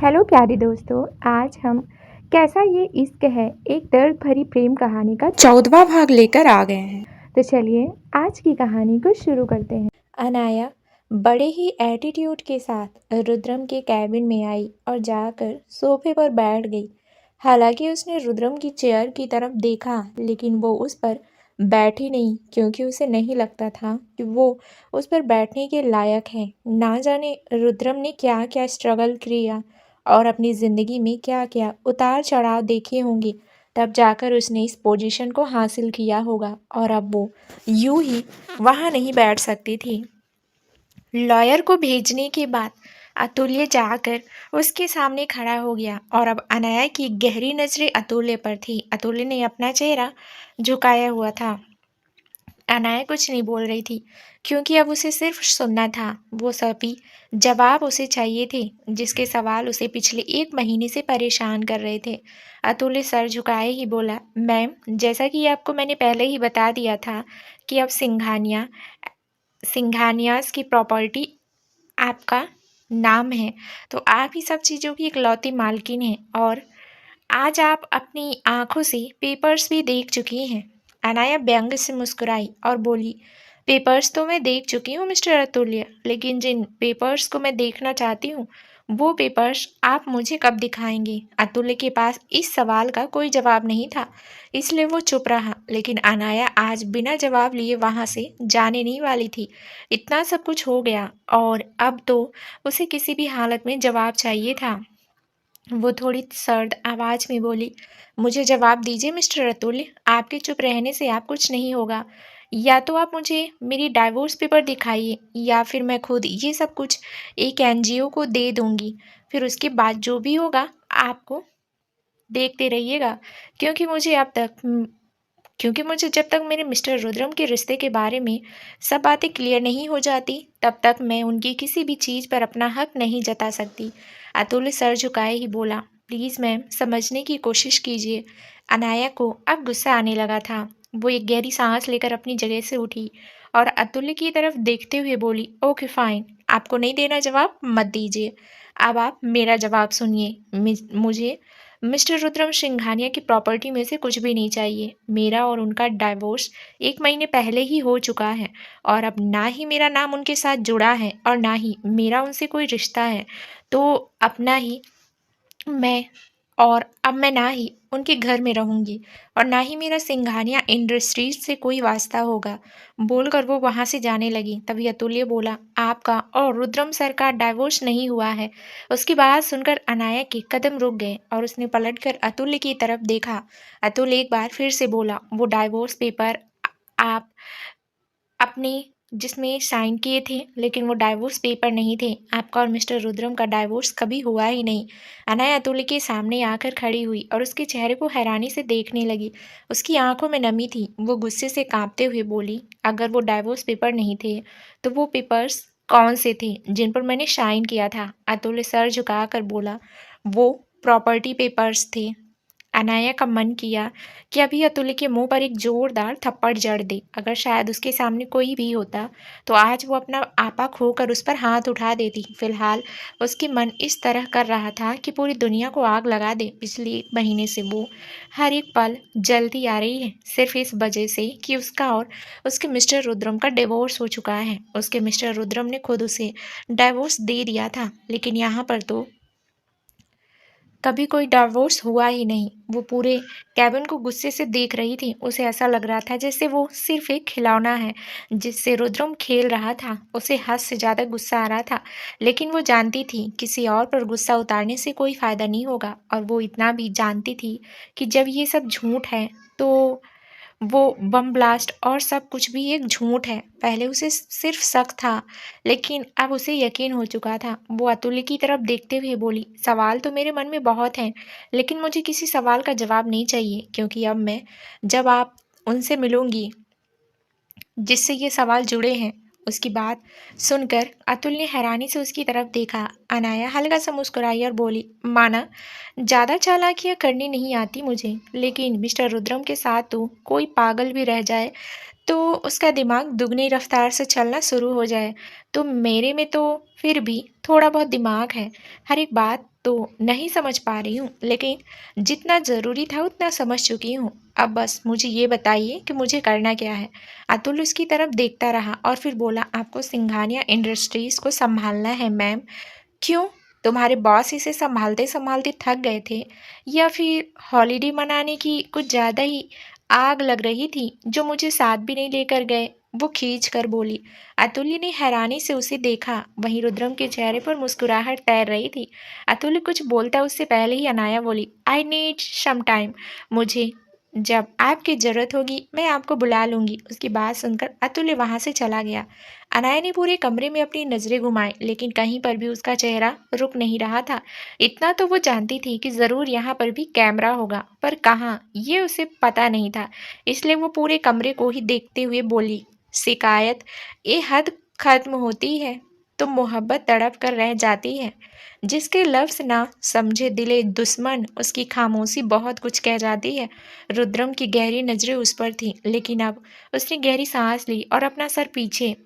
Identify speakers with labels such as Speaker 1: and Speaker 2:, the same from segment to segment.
Speaker 1: Hello प्यारे दोस्तों, आज हम कैसा ये इश्क है एक दर्द भरी प्रेम कहानी का 14वां भाग लेकर आ गए हैं। तो चलिए आज की कहानी को शुरू करते हैं। अनाया बड़े ही एटीट्यूड के साथ रुद्रम के कैबिन में आई और जाकर सोफे पर बैठ गई। हालांकि उसने रुद्रम की चेयर की तरफ देखा, लेकिन वो उस पर बैठी नहीं, क्योंकि उसे नहीं लगता था कि वो उस पर बैठने के लायक है। ना जाने रुद्रम ने क्या क्या स्ट्रगल किया और अपनी ज़िंदगी में क्या क्या उतार चढ़ाव देखे होंगे, तब जाकर उसने इस पोजीशन को हासिल किया होगा और अब वो यूं ही वहाँ नहीं बैठ सकती थी। लॉयर को भेजने के बाद अतुल्य जाकर उसके सामने खड़ा हो गया और अब अनाया की गहरी नज़रें अतुल्य पर थी। अतुल्य ने अपना चेहरा झुकाया हुआ था। अनाया कुछ नहीं बोल रही थी, क्योंकि अब उसे सिर्फ सुनना था। वो सभी जवाब उसे चाहिए थे, जिसके सवाल उसे पिछले 1 महीने से परेशान कर रहे थे। अतुल्य सर झुकाए ही बोला, मैम, जैसा कि आपको मैंने पहले ही बता दिया था कि अब सिंघानियास की प्रॉपर्टी आपका नाम है, तो आप ही सब चीज़ों की इकलौती मालकिन हैं और आज आप अपनी आंखों से पेपर्स भी देख चुकी हैं। अनाया व्यंग से मुस्कुराई और बोली, पेपर्स तो मैं देख चुकी हूँ मिस्टर अतुल्य, लेकिन जिन पेपर्स को मैं देखना चाहती हूँ वो पेपर्स आप मुझे कब दिखाएंगे। अतुल्य के पास इस सवाल का कोई जवाब नहीं था, इसलिए वो चुप रहा। लेकिन अनाया आज बिना जवाब लिए वहाँ से जाने नहीं वाली थी। इतना सब कुछ हो गया और अब तो उसे किसी भी हालत में जवाब चाहिए था। वो थोड़ी सर्द आवाज में बोली, मुझे जवाब दीजिए मिस्टर अतुल्य, आपके चुप रहने से आप कुछ नहीं होगा। या तो आप मुझे मेरी डाइवोर्स पेपर दिखाइए, या फिर मैं खुद ये सब कुछ एक एनजीओ को दे दूंगी। फिर उसके बाद जो भी होगा आपको देखते रहिएगा। क्योंकि मुझे अब तक क्योंकि मुझे जब तक मेरे मिस्टर रुद्रम के रिश्ते के बारे में सब बातें क्लियर नहीं हो जाती, तब तक मैं उनकी किसी भी चीज़ पर अपना हक नहीं जता सकती। अतुल्य सर झुकाए ही बोला, प्लीज़ मैम, समझने की कोशिश कीजिए। अनाया को अब गुस्सा आने लगा था। वो एक गहरी सांस लेकर अपनी जगह से उठी और अतुल्य की तरफ देखते हुए बोली, ओके फाइन, आपको नहीं देना जवाब, मत दीजिए। अब आप मेरा जवाब सुनिए। मुझे मिस्टर रुद्रम सिंघानिया की प्रॉपर्टी में से कुछ भी नहीं चाहिए। मेरा और उनका डाइवोर्स 1 महीने पहले ही हो चुका है और अब ना ही मेरा नाम उनके साथ जुड़ा है और ना ही मेरा उनसे कोई रिश्ता है। तो अपना ही मैं अब मैं ना ही उनके घर में रहूंगी और ना ही मेरा सिंघानिया इंडस्ट्रीज से कोई वास्ता होगा। बोलकर वो वहां से जाने लगी। तभी अतुल्य बोला, आपका और रुद्रम सर का डाइवोर्स नहीं हुआ है। उसकी बात सुनकर अनाया के कदम रुक गए और उसने पलटकर अतुल्य की तरफ देखा। अतुल्य एक बार फिर से बोला, वो डाइवोर्स पेपर आप अपने जिसमें साइन किए थे, लेकिन वो डाइवोर्स पेपर नहीं थे। आपका और मिस्टर रुद्रम का डाइवोर्स कभी हुआ ही नहीं। अनाया अतुल्य के सामने आकर खड़ी हुई और उसके चेहरे को हैरानी से देखने लगी। उसकी आंखों में नमी थी। वो गुस्से से कांपते हुए बोली, अगर वो डाइवोर्स पेपर नहीं थे तो वो पेपर्स कौन से थे जिन पर मैंने साइन किया था। अतुल्य सर झुकाकर बोला, वो प्रॉपर्टी पेपर्स थे। अनाया का मन किया कि अभी अतुल्य के मुंह पर एक जोरदार थप्पड़ जड़ दे। अगर शायद उसके सामने कोई भी होता तो आज वो अपना आपा खोकर उस पर हाथ उठा देती। फिलहाल उसके मन इस तरह कर रहा था कि पूरी दुनिया को आग लगा दे। पिछले 1 महीने से वो हर एक पल जलती आ रही है, सिर्फ इस वजह से कि उसका और उसके मिस्टर रुद्रम का डिवोर्स हो चुका है। उसके मिस्टर रुद्रम ने खुद उसे डाइवोर्स दे दिया था, लेकिन यहाँ पर तो कभी कोई डिवोर्स हुआ ही नहीं। वो पूरे केबिन को गुस्से से देख रही थी। उसे ऐसा लग रहा था जैसे वो सिर्फ एक खिलौना है जिससे रुद्रम खेल रहा था। उसे हद से ज़्यादा गुस्सा आ रहा था, लेकिन वो जानती थी किसी और पर गुस्सा उतारने से कोई फ़ायदा नहीं होगा। और वो इतना भी जानती थी कि जब ये सब झूठ है तो वो बम ब्लास्ट और सब कुछ भी एक झूठ है। पहले उसे सिर्फ शक था, लेकिन अब उसे यकीन हो चुका था। वो अतुल्य की तरफ देखते हुए बोली, सवाल तो मेरे मन में बहुत हैं, लेकिन मुझे किसी सवाल का जवाब नहीं चाहिए, क्योंकि अब मैं जब आप उनसे मिलूंगी जिससे ये सवाल जुड़े हैं। उसकी बात सुनकर अतुल ने हैरानी से उसकी तरफ देखा। अनाया हल्का सा मुस्कुराई और बोली, माना ज़्यादा चालाकियाँ करनी नहीं आती मुझे, लेकिन मिस्टर रुद्रम के साथ तो कोई पागल भी रह जाए तो उसका दिमाग दुगनी रफ्तार से चलना शुरू हो जाए। तो मेरे में तो फिर भी थोड़ा बहुत दिमाग है। हर एक बात तो नहीं समझ पा रही हूँ, लेकिन जितना ज़रूरी था उतना समझ चुकी हूँ। अब बस मुझे ये बताइए कि मुझे करना क्या है। अतुल उसकी तरफ देखता रहा और फिर बोला, आपको सिंघानिया इंडस्ट्रीज़ को संभालना है मैम। क्यों? तुम्हारे बॉस इसे संभालते संभालते थक गए थे, या फिर हॉलिडे मनाने की कुछ ज़्यादा ही आग लग रही थी जो मुझे साथ भी नहीं लेकर गए? वो खींच कर बोली। अतुल्य ने हैरानी से उसे देखा। वहीं रुद्रम के चेहरे पर मुस्कुराहट तैर रही थी। अतुल्य कुछ बोलता उससे पहले ही अनाया बोली, आई नीड सम टाइम। मुझे जब आपकी ज़रूरत होगी मैं आपको बुला लूंगी। उसकी बात सुनकर अतुल्य वहां से चला गया। अनाया ने पूरे कमरे में अपनी नजरें घुमाई, लेकिन कहीं पर भी उसका चेहरा रुक नहीं रहा था। इतना तो वो जानती थी कि जरूर यहाँ पर भी कैमरा होगा, पर कहाँ ये उसे पता नहीं था। इसलिए वो पूरे कमरे को ही देखते हुए बोली, शिकायत ये हद खत्म होती है तो मोहब्बत तड़प कर रह जाती है। जिसके लफ्ज ना समझे दिले दुश्मन, उसकी खामोशी बहुत कुछ कह जाती है। रुद्रम की गहरी नजरें उस पर थी, लेकिन अब उसने गहरी सांस ली और अपना सर पीछे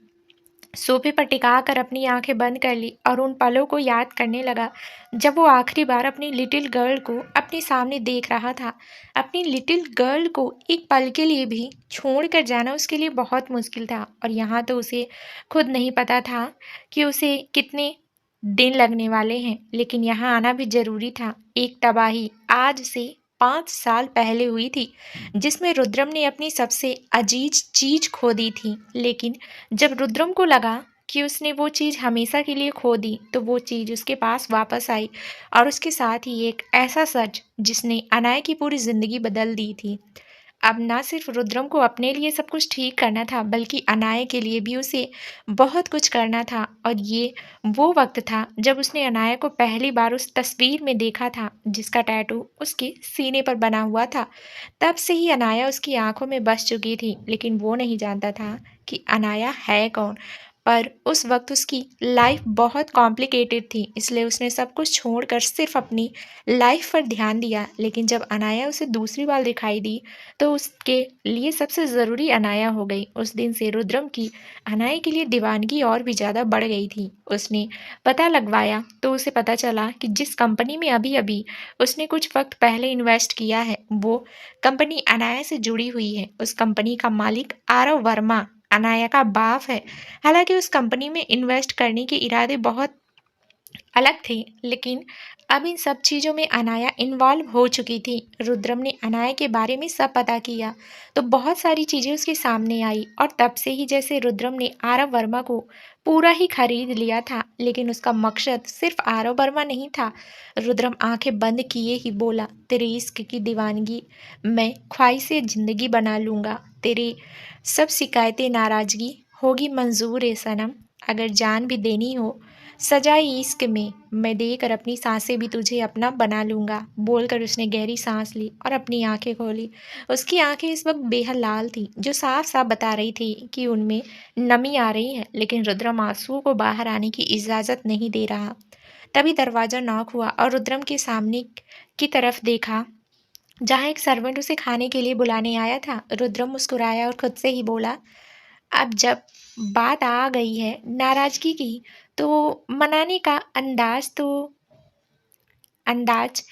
Speaker 1: सोफे पर टिका कर अपनी आंखें बंद कर ली और उन पलों को याद करने लगा जब वो आखिरी बार अपनी लिटिल गर्ल को अपने सामने देख रहा था। अपनी लिटिल गर्ल को एक पल के लिए भी छोड़ कर जाना उसके लिए बहुत मुश्किल था, और यहाँ तो उसे खुद नहीं पता था कि उसे कितने दिन लगने वाले हैं, लेकिन यहाँ आना भी जरूरी था। एक तबाही आज से 5 साल पहले हुई थी, जिसमें रुद्रम ने अपनी सबसे अजीज चीज खो दी थी। लेकिन जब रुद्रम को लगा कि उसने वो चीज़ हमेशा के लिए खो दी, तो वो चीज़ उसके पास वापस आई, और उसके साथ ही एक ऐसा सच जिसने अनाया की पूरी जिंदगी बदल दी थी। अब ना सिर्फ रुद्रम को अपने लिए सब कुछ ठीक करना था, बल्कि अनाया के लिए भी उसे बहुत कुछ करना था। और ये वो वक्त था जब उसने अनाया को पहली बार उस तस्वीर में देखा था जिसका टैटू उसके सीने पर बना हुआ था। तब से ही अनाया उसकी आंखों में बस चुकी थी, लेकिन वो नहीं जानता था कि अनाया है कौन। पर उस वक्त उसकी लाइफ बहुत कॉम्प्लिकेटेड थी, इसलिए उसने सब कुछ छोड़कर सिर्फ अपनी लाइफ पर ध्यान दिया। लेकिन जब अनाया उसे दूसरी बार दिखाई दी, तो उसके लिए सबसे ज़रूरी अनाया हो गई। उस दिन से रुद्रम की अनाया के लिए दीवानगी और भी ज़्यादा बढ़ गई थी। उसने पता लगवाया तो उसे पता चला कि जिस कंपनी में अभी अभी उसने कुछ वक्त पहले इन्वेस्ट किया है, वो कंपनी अनाया से जुड़ी हुई है। उस कंपनी का मालिक आरव वर्मा अनाया का बाप है। हालांकि उस कंपनी में इन्वेस्ट करने के इरादे बहुत अलग थे, लेकिन अब इन सब चीज़ों में अनाया इन्वॉल्व हो चुकी थी। रुद्रम ने अनाया के बारे में सब पता किया तो बहुत सारी चीज़ें उसके सामने आई, और तब से ही जैसे रुद्रम ने आरव वर्मा को पूरा ही खरीद लिया था। लेकिन उसका मकसद सिर्फ आरव वर्मा नहीं था। रुद्रम आंखें बंद किए ही बोला, तेरे इश्क की दीवानगी मैं ख्वाहिश ज़िंदगी बना लूँगा। तेरे सब शिकायतें नाराज़गी होगी मंजूर है सनम। अगर जान भी देनी हो सजाए इश्क में, मैं देकर अपनी सांसें भी तुझे अपना बना लूंगा। बोलकर उसने गहरी सांस ली और अपनी आंखें खोली। उसकी आंखें इस वक्त बेहद लाल थी, जो साफ साफ बता रही थी कि उनमें नमी आ रही है। लेकिन रुद्रम आंसुओं को बाहर आने की इजाजत नहीं दे रहा। तभी दरवाजा नॉक हुआ और रुद्रम के सामने की तरफ देखा, जहाँ एक सर्वेंट उसे खाने के लिए बुलाने आया था। रुद्रम मुस्कुराया और खुद से ही बोला, अब जब बात आ गई है नाराजगी की, तो मनाने का अंदाज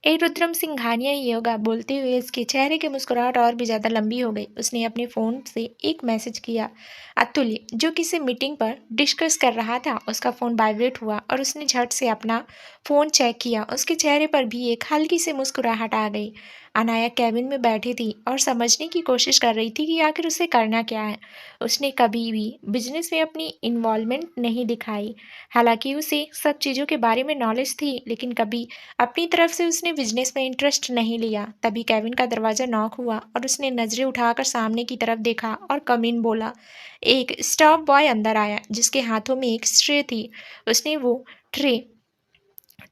Speaker 1: ए रुद्रम सिंघानिया ही होगा। बोलते हुए उसके चेहरे की मुस्कुराहट और भी ज़्यादा लंबी हो गई। उसने अपने फ़ोन से एक मैसेज किया। अतुल्य, जो किसी मीटिंग पर डिस्कस कर रहा था, उसका फ़ोन वाइब्रेट हुआ और उसने झट से अपना फ़ोन चेक किया। उसके चेहरे पर भी एक हल्की सी मुस्कुराहट आ गई। अनाया कैबिन में बैठी थी और समझने की कोशिश कर रही थी कि आखिर उसे करना क्या है। उसने कभी भी बिजनेस में अपनी इन्वॉल्वमेंट नहीं दिखाई। हालांकि उसे सब चीज़ों के बारे में नॉलेज थी, लेकिन कभी अपनी तरफ से उसने बिजनेस में इंटरेस्ट नहीं लिया। तभी केविन का दरवाज़ा नॉक हुआ और उसने नज़रें उठाकर सामने की तरफ देखा और कम इन बोला। एक स्टाफ बॉय अंदर आया जिसके हाथों में एक ट्रे थी। उसने वो ट्रे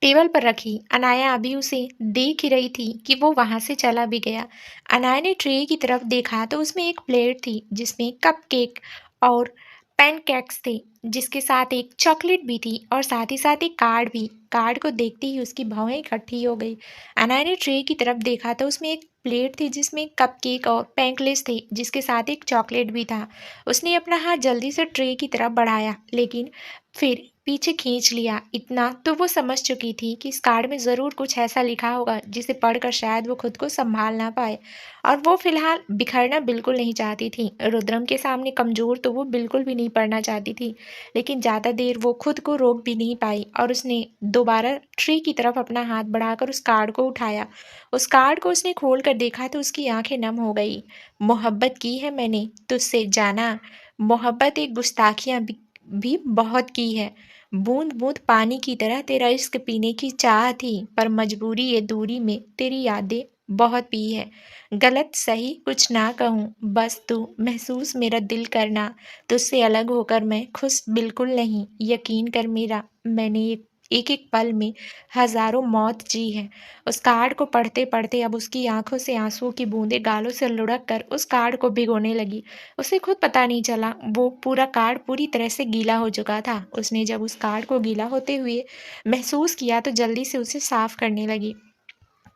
Speaker 1: टेबल पर रखी। अनाया अभी उसे देख ही रही थी कि वो वहां से चला भी गया। अनाया ने ट्रे की तरफ देखा तो उसमें एक प्लेट थी जिसमें कप केक और पैनकेक्स थे, जिसके साथ एक चॉकलेट भी थी और साथ ही साथ एक कार्ड भी। कार्ड को देखते ही उसकी भौहें इकट्ठी हो गई। अनाया ने ट्रे की तरफ देखा तो उसमें एक प्लेट थी जिसमें कपकेक और पैंकलेस थे, जिसके साथ एक चॉकलेट भी था। उसने अपना हाथ जल्दी से ट्रे की तरफ बढ़ाया, लेकिन फिर पीछे खींच लिया। इतना तो वो समझ चुकी थी कि इस कार्ड में ज़रूर कुछ ऐसा लिखा होगा जिसे पढ़कर शायद वो खुद को संभाल ना पाए, और वो फिलहाल बिखरना बिल्कुल नहीं चाहती थी। रुद्रम के सामने कमज़ोर तो वो बिल्कुल भी नहीं पड़ना चाहती थी, लेकिन ज़्यादा देर वो खुद को रोक भी नहीं पाई और उसने दोबारा ट्री की तरफ अपना हाथ बढ़ाकर उस कार्ड को उठाया। उस कार्ड को उसने खोल कर देखा तो उसकी आंखें नम हो गई। मोहब्बत की है मैंने तुझसे जाना, मोहब्बत एक गुस्ताखियाँ भी बहुत की है। बूंद बूंद पानी की तरह तेरा इश्क पीने की चाह थी, पर मजबूरी ये दूरी में तेरी यादें बहुत पी है। गलत सही कुछ ना कहूँ, बस तू महसूस मेरा दिल करना। तुझसे अलग होकर मैं खुश बिल्कुल नहीं, यकीन कर मेरा, मैंने एक एक पल में हजारों मौत जी है। उस कार्ड को पढ़ते पढ़ते अब उसकी आंखों से आंसुओं की बूंदें गालों से लुढ़क कर उस कार्ड को भिगोने लगी। उसे खुद पता नहीं चला, वो पूरा कार्ड पूरी तरह से गीला हो चुका था। उसने जब उस कार्ड को गीला होते हुए महसूस किया तो जल्दी से उसे साफ करने लगी।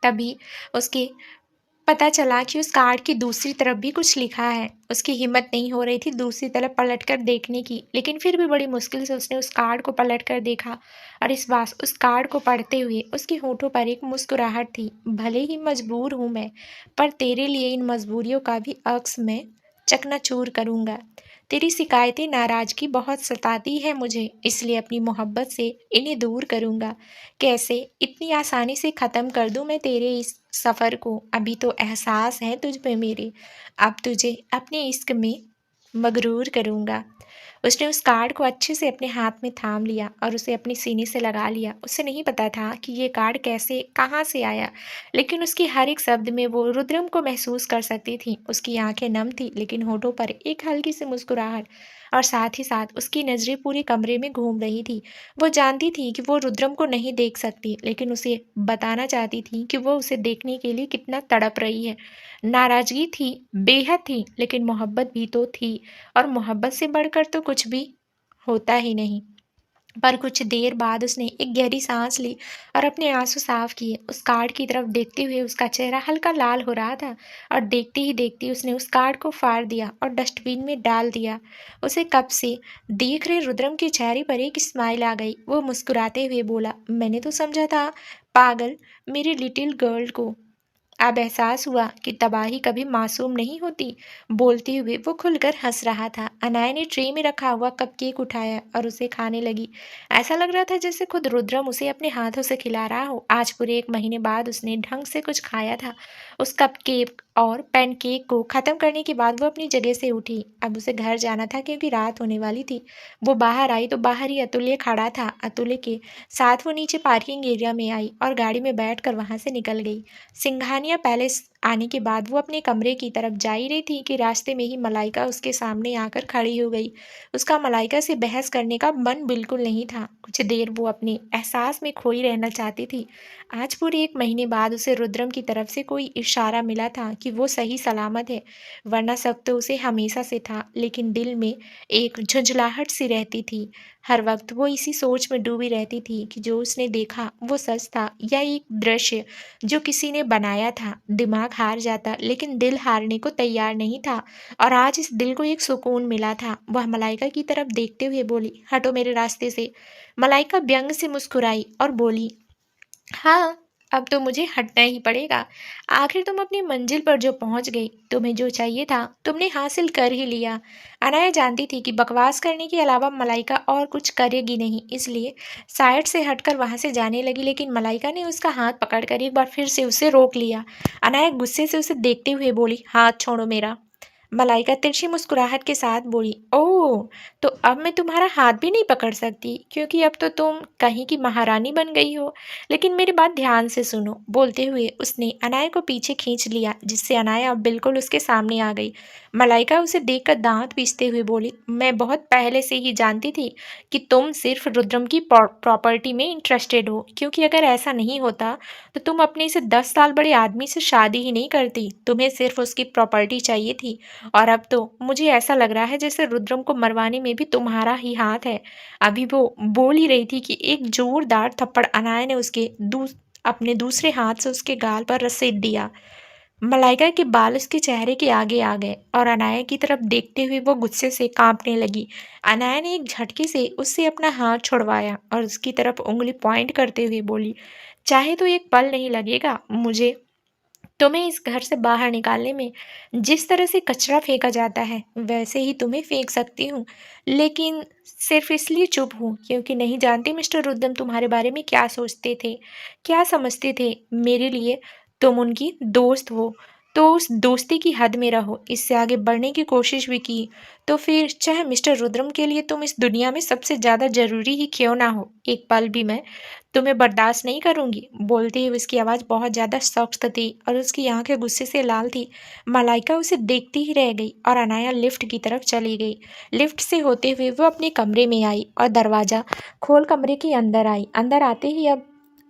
Speaker 1: तभी उसके पता चला कि उस कार्ड की दूसरी तरफ भी कुछ लिखा है। उसकी हिम्मत नहीं हो रही थी दूसरी तरफ पलटकर देखने की, लेकिन फिर भी बड़ी मुश्किल से उसने उस कार्ड को पलटकर देखा, और इस बार उस कार्ड को पढ़ते हुए उसके होठों पर एक मुस्कुराहट थी। भले ही मजबूर हूँ मैं, पर तेरे लिए इन मजबूरियों का भी अक्स मैं चकनाचूर करूँगा। तेरी शिकायतें नाराज़गी बहुत सताती है मुझे, इसलिए अपनी मोहब्बत से इन्हें दूर करूँगा। कैसे इतनी आसानी से ख़त्म कर दूँ मैं तेरे इस सफ़र को। अभी तो एहसास है तुझ पे मेरे, अब तुझे अपने इश्क में मगरूर करूँगा। उसने उस कार्ड को अच्छे से अपने हाथ में थाम लिया और उसे अपने सीने से लगा लिया। उसे नहीं पता था कि ये कार्ड कैसे कहाँ से आया, लेकिन उसके हर एक शब्द में वो रुद्रम को महसूस कर सकती थी। उसकी आंखें नम थी, लेकिन होठों पर एक हल्की सी मुस्कुराहट, और साथ ही साथ उसकी नज़रें पूरे कमरे में घूम रही थी। वो जानती थी कि वो रुद्रम को नहीं देख सकती, लेकिन उसे बताना चाहती थी कि वो उसे देखने के लिए कितना तड़प रही है। नाराज़गी थी, बेहद थी, लेकिन मोहब्बत भी तो थी, और मोहब्बत से बढ़कर तो कुछ भी होता ही नहीं। पर कुछ देर बाद उसने एक गहरी सांस ली और अपने आंसू साफ किए। उस कार्ड की तरफ देखते हुए उसका चेहरा हल्का लाल हो रहा था, और देखते ही देखते उसने उस कार्ड को फाड़ दिया और डस्टबिन में डाल दिया। उसे कब से देख रहे रुद्रम के चेहरे पर एक स्माइल आ गई। वो मुस्कुराते हुए बोला, मैंने तो समझा था पागल, मेरी लिटिल गर्ल को अब एहसास हुआ कि तबाही कभी मासूम नहीं होती। बोलते हुए वो खुलकर हंस रहा था। अनाया ने ट्रे में रखा हुआ कपकेक उठाया और उसे खाने लगी। ऐसा लग रहा था जैसे खुद रुद्रम उसे अपने हाथों से खिला रहा हो। आज पूरे 1 महीने बाद उसने ढंग से कुछ खाया था। उस कपकेक और पैनकेक को ख़त्म करने के बाद वो अपनी जगह से उठी। अब उसे घर जाना था क्योंकि रात होने वाली थी। वो बाहर आई तो बाहर ही अतुल्य खड़ा था। अतुल्य के साथ वो नीचे पार्किंग एरिया में आई और गाड़ी में बैठकर वहाँ से निकल गई। सिंघानिया पैलेस आने के बाद वो अपने कमरे की तरफ जा ही रही थी कि रास्ते में ही मलाइका उसके सामने आकर खड़ी हो गई। उसका मलाइका से बहस करने का मन बिल्कुल नहीं था। कुछ देर वो अपने एहसास में खोई रहना चाहती थी। आज पूरे 1 महीने बाद उसे रुद्रम की तरफ से कोई इशारा मिला था कि वो सही सलामत है, वरना सब तो उसे हमेशा से था, लेकिन दिल में एक झुंझलाहट सी रहती थी। हर वक्त वो इसी सोच में डूबी रहती थी कि जो उसने देखा वो सच था या एक दृश्य जो किसी ने बनाया था। दिमाग हार जाता, लेकिन दिल हारने को तैयार नहीं था, और आज इस दिल को एक सुकून मिला था। वह मलाइका की तरफ देखते हुए बोली, हटो मेरे रास्ते से। मलाइका व्यंग से मुस्कुराई और बोली, हाँ, अब तो मुझे हटना ही पड़ेगा। आखिर तुम अपनी मंजिल पर जो पहुंच गई, तुम्हें जो चाहिए था तुमने हासिल कर ही लिया। अनाया जानती थी कि बकवास करने के अलावा मलाइका और कुछ करेगी नहीं, इसलिए साइड से हटकर वहां से जाने लगी, लेकिन मलाइका ने उसका हाथ पकड़कर एक बार फिर से उसे रोक लिया। अनाया गुस्से से उसे देखते हुए बोली, हाथ छोड़ो मेरा। मलाइका तिरछी मुस्कुराहट के साथ बोली, ओह, तो अब मैं तुम्हारा हाथ भी नहीं पकड़ सकती, क्योंकि अब तो तुम कहीं की महारानी बन गई हो। लेकिन मेरी बात ध्यान से सुनो। बोलते हुए उसने अनाया को पीछे खींच लिया, जिससे अनाया अब बिल्कुल उसके सामने आ गई। मलाइका उसे देखकर दांत पीसते हुए बोली, मैं बहुत पहले से ही जानती थी कि तुम सिर्फ रुद्रम की प्रॉपर्टी में इंटरेस्टेड हो, क्योंकि अगर ऐसा नहीं होता तो तुम अपने से 10 साल बड़े आदमी से शादी ही नहीं करती। तुम्हें सिर्फ उसकी प्रॉपर्टी चाहिए थी, और अब तो मुझे ऐसा लग रहा है जैसे रुद्रम को मरवाने में भी तुम्हारा ही हाथ है। अभी वो बोल ही रही थी कि एक जोरदार थप्पड़ अनाया ने अपने दूसरे हाथ से उसके गाल पर रसेट दिया। मलाइका के बाल उसके चेहरे के आगे आ गए और अनाया की तरफ देखते हुए वो गुस्से से कांपने लगी। अनाया ने एक झटके से उससे अपना हाथ छुड़वाया और उसकी तरफ उंगली पॉइंट करते हुए बोली, चाहे तो एक पल नहीं लगेगा मुझे तुम्हें इस घर से बाहर निकालने में। जिस तरह से कचरा फेंका जाता है वैसे ही तुम्हें फेंक सकती हूँ, लेकिन सिर्फ इसलिए चुप हूँ क्योंकि नहीं जानती मिस्टर रुद्रम तुम्हारे बारे में क्या सोचते थे, क्या समझते थे मेरे लिए। तुम उनकी दोस्त हो तो उस दोस्ती की हद में रहो। इससे आगे बढ़ने की कोशिश भी की तो फिर चाहे मिस्टर रुद्रम के लिए तुम इस दुनिया में सबसे ज़्यादा ज़रूरी ही क्यों ना हो, एक पल भी मैं तुम्हें बर्दाश्त नहीं करूंगी। बोलते ही उसकी आवाज़ बहुत ज़्यादा सख्त थी और उसकी आंखें गुस्से से लाल थी। मलाइका उसे देखती ही रह गई और अनाया लिफ्ट की तरफ चली गई। लिफ्ट से होते हुए वो अपने कमरे में आई और दरवाज़ा खोल कमरे के अंदर आई। अंदर आते ही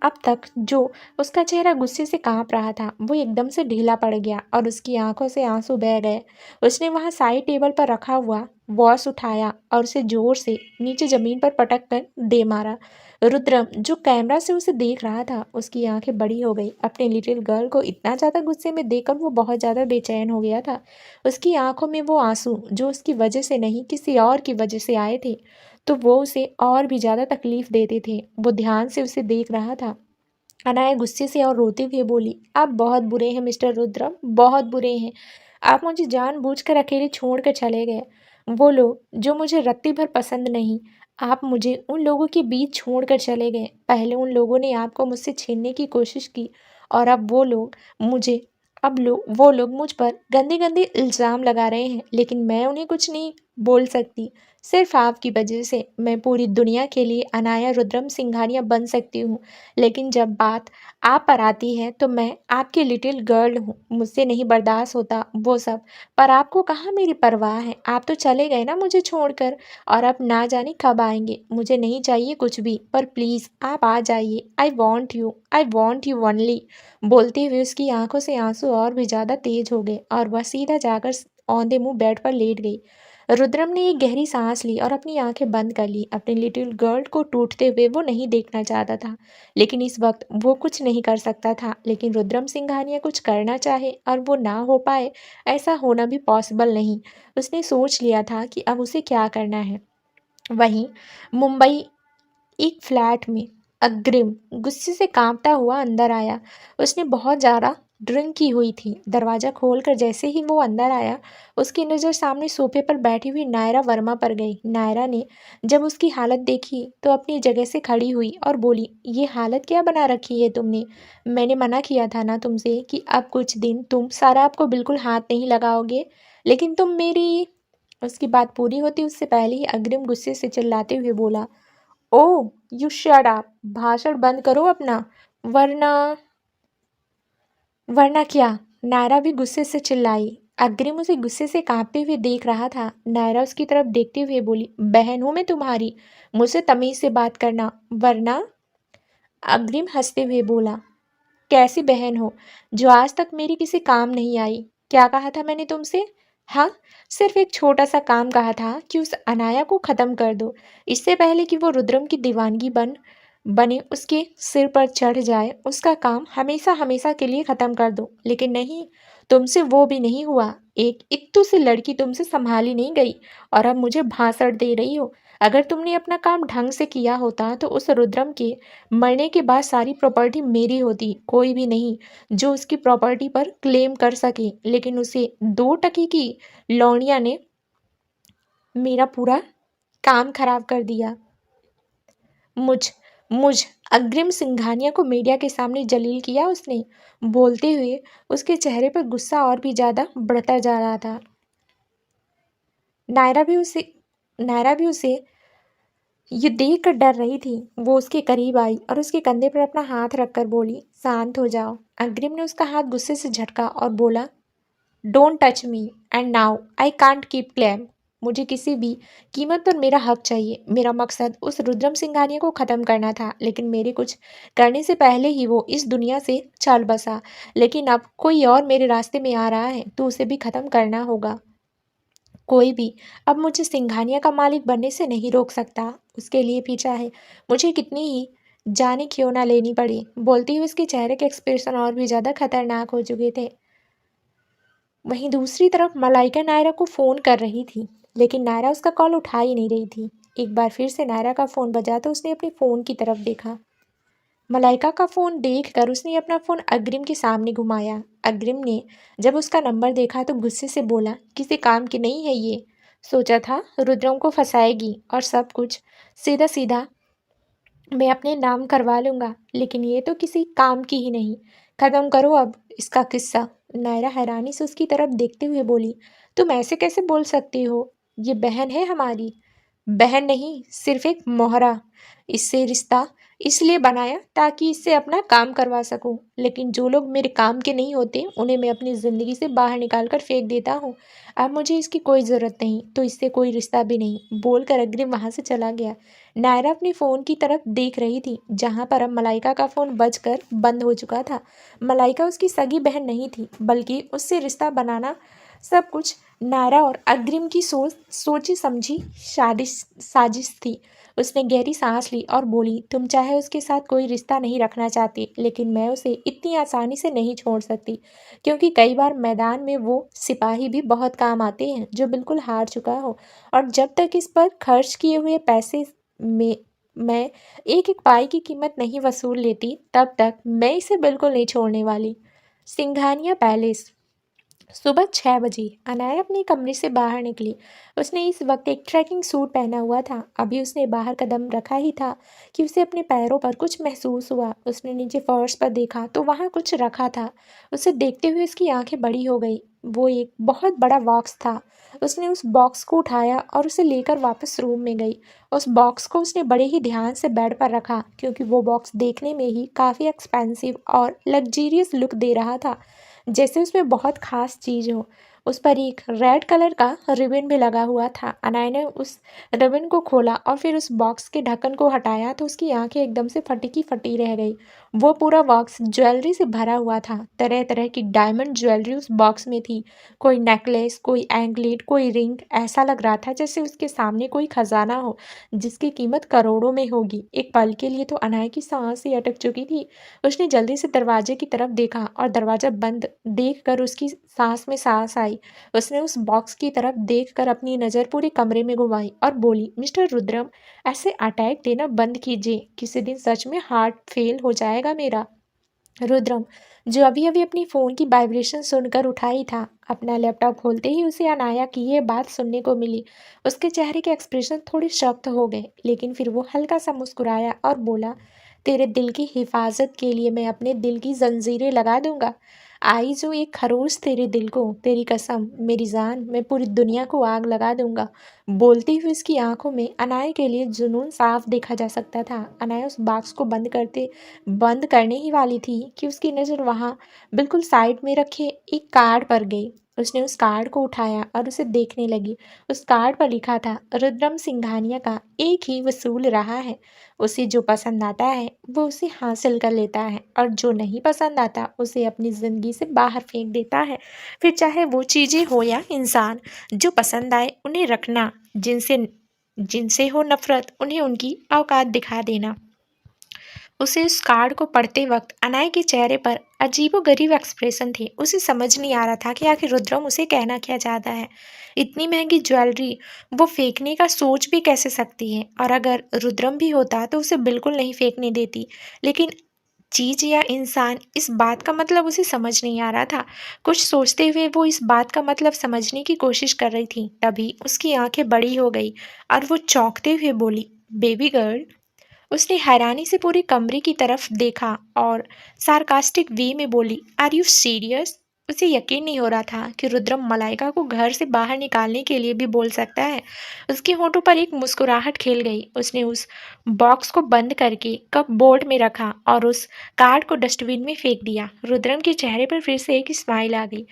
Speaker 1: अब तक जो उसका चेहरा गुस्से से कांप रहा था वो एकदम से ढीला पड़ गया और उसकी आंखों से आंसू बह गए। उसने वहां साइड टेबल पर रखा हुआ वॉच उठाया और उसे जोर से नीचे जमीन पर पटक कर दे मारा। रुद्रम जो कैमरा से उसे देख रहा था उसकी आंखें बड़ी हो गई। अपने लिटिल गर्ल को इतना ज़्यादा गुस्से में देखकर वो बहुत ज़्यादा बेचैन हो गया था। उसकी आंखों में वो आंसू जो उसकी वजह से नहीं किसी और की वजह से आए थे तो वो उसे और भी ज़्यादा तकलीफ देते थे। वो ध्यान से उसे देख रहा था। अनाया गुस्से से और रोते हुए बोली, आप बहुत बुरे हैं मिस्टर रुद्रम, बहुत बुरे हैं। आप मुझे जानबूझकर अकेले छोड़ कर चले गए। वो लोग जो मुझे रत्ती भर पसंद नहीं, आप मुझे उन लोगों के बीच छोड़ कर चले गए। पहले उन लोगों ने आपको मुझसे छीनने की कोशिश की और अब मुझे वो लोग मुझ पर गंदे गंदे इल्ज़ाम लगा रहे हैं, लेकिन मैं उन्हें कुछ नहीं बोल सकती। सिर्फ आपकी वजह से मैं पूरी दुनिया के लिए अनाया रुद्रम सिंघानिया बन सकती हूँ, लेकिन जब बात आप पर आती है तो मैं आपकी लिटिल गर्ल हूँ। मुझसे नहीं बर्दाश्त होता वो सब। पर आपको कहाँ मेरी परवाह है। आप तो चले गए ना मुझे छोड़कर, और अब ना जाने कब आएंगे। मुझे नहीं चाहिए कुछ भी, पर प्लीज़ आप आ जाइए। I want you only. बोलते हुए उसकी आंखों से आंसू और भी ज़्यादा तेज हो गए और वह सीधा जाकर औंधे मुंह बेड पर लेट गई। रुद्रम ने एक गहरी सांस ली और अपनी आंखें बंद कर ली। अपनी लिटिल गर्ल को टूटते हुए वो नहीं देखना चाहता था, लेकिन इस वक्त वो कुछ नहीं कर सकता था। लेकिन रुद्रम सिंघानिया कुछ करना चाहे और वो ना हो पाए, ऐसा होना भी पॉसिबल नहीं। उसने सोच लिया था कि अब उसे क्या करना है। वहीं मुंबई एक फ्लैट में अग्रिम गुस्से से कांपता हुआ अंदर आया। उसने बहुत ज़्यादा ड्रिंक की हुई थी। दरवाज़ा खोलकर जैसे ही वो अंदर आया उसकी नज़र सामने सोफे पर बैठी हुई नायरा वर्मा पर गई। नायरा ने जब उसकी हालत देखी तो अपनी जगह से खड़ी हुई और बोली, ये हालत क्या बना रखी है तुमने? मैंने मना किया था ना तुमसे कि अब कुछ दिन तुम सारा आपको बिल्कुल हाथ नहीं लगाओगे, लेकिन तुम मेरी। उसकी बात पूरी होती उससे पहले ही अग्रिम गुस्से से चिल्लाते हुए बोला, ओह यू शट अप। भाषण बंद करो अपना, वरना। वरना क्या? नायरा भी गुस्से से चिल्लाई। अग्रिम उसे गुस्से से कांपते हुए देख रहा था। नायरा उसकी तरफ देखते हुए बोली, बहन हूं मैं तुम्हारी, मुझसे तमीज से बात करना, वरना। अग्रिम हंसते हुए बोला, कैसी बहन हो जो आज तक मेरी किसी काम नहीं आई? क्या कहा था मैंने तुमसे? हाँ, सिर्फ एक छोटा सा काम कहा था कि उस अनाया को ख़त्म कर दो, इससे पहले कि वो रुद्रम की दीवानगी बने उसके सिर पर चढ़ जाए। उसका काम हमेशा हमेशा के लिए ख़त्म कर दो। लेकिन नहीं, तुमसे वो भी नहीं हुआ। एक इत्तू सी लड़की तुमसे संभाली नहीं गई और अब मुझे भाषण दे रही हो। अगर तुमने अपना काम ढंग से किया होता तो उस रुद्रम के मरने के बाद सारी प्रॉपर्टी मेरी होती, कोई भी नहीं जो उसकी प्रॉपर्टी पर क्लेम कर सके। लेकिन उसे 2 टके की लौंडिया ने मेरा पूरा काम खराब कर दिया। मुझ मुझ अग्रिम सिंघानिया को मीडिया के सामने जलील किया उसने। बोलते हुए उसके चेहरे पर गुस्सा और भी ज़्यादा बढ़ता जा रहा था। नायरा भी उसे नायरा भी उसे ये देख कर डर रही थी। वो उसके करीब आई और उसके कंधे पर अपना हाथ रखकर बोली, शांत हो जाओ। अग्रिम ने उसका हाथ गुस्से से झटका और बोला, don't touch me and now I can't keep claim. मुझे किसी भी कीमत पर मेरा हक चाहिए। मेरा मकसद उस रुद्रम सिंघानिया को ख़त्म करना था, लेकिन मेरे कुछ करने से पहले ही वो इस दुनिया से चल बसा। लेकिन अब कोई और मेरे रास्ते में आ रहा है तो उसे भी ख़त्म करना होगा। कोई भी अब मुझे सिंघानिया का मालिक बनने से नहीं रोक सकता। उसके लिए भी चाहे मुझे कितनी ही जाने क्यों ना लेनी पड़ी। बोलती हुई उसके चेहरे के एक्सप्रेशन और भी ज़्यादा खतरनाक हो चुके थे। वहीं दूसरी तरफ मलाइका नायरा को फ़ोन कर रही थी, लेकिन नायरा उसका कॉल उठा ही नहीं रही थी। एक बार फिर से नायरा का फ़ोन बजा तो उसने अपने फ़ोन की तरफ देखा। मलाइका का फ़ोन देखकर उसने अपना फ़ोन अग्रिम के सामने घुमाया। अग्रिम ने जब उसका नंबर देखा तो गुस्से से बोला, किसी काम की नहीं है ये। सोचा था रुद्रम को फंसाएगी और सब कुछ सीधा सीधा मैं अपने नाम करवा लूंगा, लेकिन ये तो किसी काम की ही नहीं। खत्म करो अब इसका किस्सा। नायरा हैरानी से उसकी तरफ देखते हुए बोली, तुम ऐसे कैसे बोल सकती हो? ये बहन है हमारी। बहन नहीं, सिर्फ एक मोहरा। इससे रिश्ता इसलिए बनाया ताकि इससे अपना काम करवा सकूं, लेकिन जो लोग मेरे काम के नहीं होते उन्हें मैं अपनी ज़िंदगी से बाहर निकाल कर फेंक देता हूँ। अब मुझे इसकी कोई ज़रूरत नहीं, तो इससे कोई रिश्ता भी नहीं, बोलकर अग्रिम वहाँ से चला गया। नायरा अपने फ़ोन की तरफ देख रही थी, जहाँ पर अब मलाइका का फ़ोन बजकर बंद हो चुका था। मलाइका उसकी सगी बहन नहीं थी, बल्कि उससे रिश्ता बनाना सब कुछ नायरा और अग्रिम की सोची समझी साजिश थी। उसने गहरी सांस ली और बोली, तुम चाहे उसके साथ कोई रिश्ता नहीं रखना चाहती, लेकिन मैं उसे इतनी आसानी से नहीं छोड़ सकती, क्योंकि कई बार मैदान में वो सिपाही भी बहुत काम आते हैं जो बिल्कुल हार चुका हो, और जब तक इस पर खर्च किए हुए पैसे में मैं एक एक पाई की कीमत नहीं वसूल लेती, तब तक मैं इसे बिल्कुल नहीं छोड़ने वाली। सिंघानिया पैलेस। सुबह 6 बजे अनाया अपने कमरे से बाहर निकली। उसने इस वक्त एक ट्रैकिंग सूट पहना हुआ था। अभी उसने बाहर कदम रखा ही था कि उसे अपने पैरों पर कुछ महसूस हुआ। उसने नीचे फर्श पर देखा तो वहाँ कुछ रखा था। उसे देखते हुए उसकी आंखें बड़ी हो गई। वो एक बहुत बड़ा बॉक्स था। उसने उस बॉक्स को उठाया और उसे लेकर वापस रूम में गई। उस बॉक्स को उसने बड़े ही ध्यान से बेड पर रखा, क्योंकि वो बॉक्स देखने में ही काफ़ी एक्सपेंसिव और लग्जीरियस लुक दे रहा था, जैसे उसमें बहुत खास चीज़ हो। उस पर एक रेड कलर का रिबन भी लगा हुआ था। अनाया ने उस रिबन को खोला और फिर उस बॉक्स के ढक्कन को हटाया तो उसकी आंखें एकदम से फटी की फटी रह गई। वो पूरा बॉक्स ज्वेलरी से भरा हुआ था। तरह तरह की डायमंड ज्वेलरी उस बॉक्स में थी। कोई नेकलेस, कोई एंकलेट, कोई रिंग। ऐसा लग रहा था जैसे उसके सामने कोई खजाना हो जिसकी कीमत करोड़ों में होगी। एक पल के लिए तो अनाया की सांस ही अटक चुकी थी। उसने जल्दी से दरवाजे की तरफ देखा और दरवाजा बंद देखकर उसकी सांस में सांस आई। उसने उस बॉक्स की तरफ देखकर अपनी नज़र पूरे कमरे में घुमाई और बोली, मिस्टर रुद्रम, ऐसे अटैक देना बंद कीजिए। किसी दिन सच में हार्ट फेल हो जाएगा मेरा। रुद्रम, जो अभी अभी अपनी फ़ोन की वाइब्रेशन सुनकर उठा ही था, अपना लैपटॉप खोलते ही उसे अनाया की ये बात सुनने को मिली। उसके चेहरे के एक्सप्रेशन थोड़े शॉक्ड हो गए, लेकिन फिर वो हल्का सा मुस्कुराया और बोला, तेरे दिल की हिफाजत के लिए मैं अपने दिल की जंजीरें लगा दूंगा। आई जो एक खरोश तेरे दिल को, तेरी कसम मेरी जान, मैं पूरी दुनिया को आग लगा दूंगा। बोलती हुई उसकी आंखों में अनाया के लिए जुनून साफ देखा जा सकता था। अनाया उस बॉक्स को बंद करने ही वाली थी कि उसकी नज़र वहाँ बिल्कुल साइड में रखे एक कार्ड पर गई। उसने उस कार्ड को उठाया और उसे देखने लगी। उस कार्ड पर लिखा था, रुद्रम सिंघानिया का एक ही वसूल रहा है। उसे जो पसंद आता है वो उसे हासिल कर लेता है, और जो नहीं पसंद आता उसे अपनी ज़िंदगी से बाहर फेंक देता है। फिर चाहे वो चीज़ें हो या इंसान, जो पसंद आए उन्हें रखना, जिनसे जिनसे हो नफरत उन्हें उनकी औकात दिखा देना। उसे उस कार्ड को पढ़ते वक्त अनाया के चेहरे पर अजीबोगरीब एक्सप्रेशन थे। उसे समझ नहीं आ रहा था कि आखिर रुद्रम उसे कहना क्या चाहता है। इतनी महंगी ज्वेलरी वो फेंकने का सोच भी कैसे सकती है, और अगर रुद्रम भी होता तो उसे बिल्कुल नहीं फेंकने देती। लेकिन चीज या इंसान, इस बात का मतलब उसे समझ नहीं आ रहा था। कुछ सोचते हुए वो इस बात का मतलब समझने की कोशिश कर रही थी, तभी उसकी आंखें बड़ी हो गई और वो चौंकते हुए बोली, बेबी गर्ल। उसने हैरानी से पूरे कमरे की तरफ देखा और सार्कास्टिक वे में बोली, आर यू सीरियस? उसे यकीन नहीं हो रहा था कि रुद्रम मलाइका को घर से बाहर निकालने के लिए भी बोल सकता है। उसके होठों पर एक मुस्कुराहट खेल गई। उसने उस बॉक्स को बंद करके कप बोर्ड में रखा और उस कार्ड को डस्टबिन में फेंक दिया। रुद्रम के चेहरे पर फिर से एक स्माइल आ गई।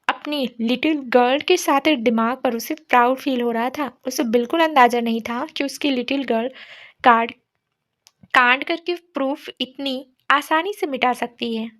Speaker 1: अपनी लिटिल गर्ल के साथ दिमाग पर उसे प्राउड फील हो रहा था। उसे बिल्कुल अंदाजा नहीं था कि उसकी लिटिल गर्ल कार्ड कांड करके प्रूफ इतनी आसानी से मिटा सकती है।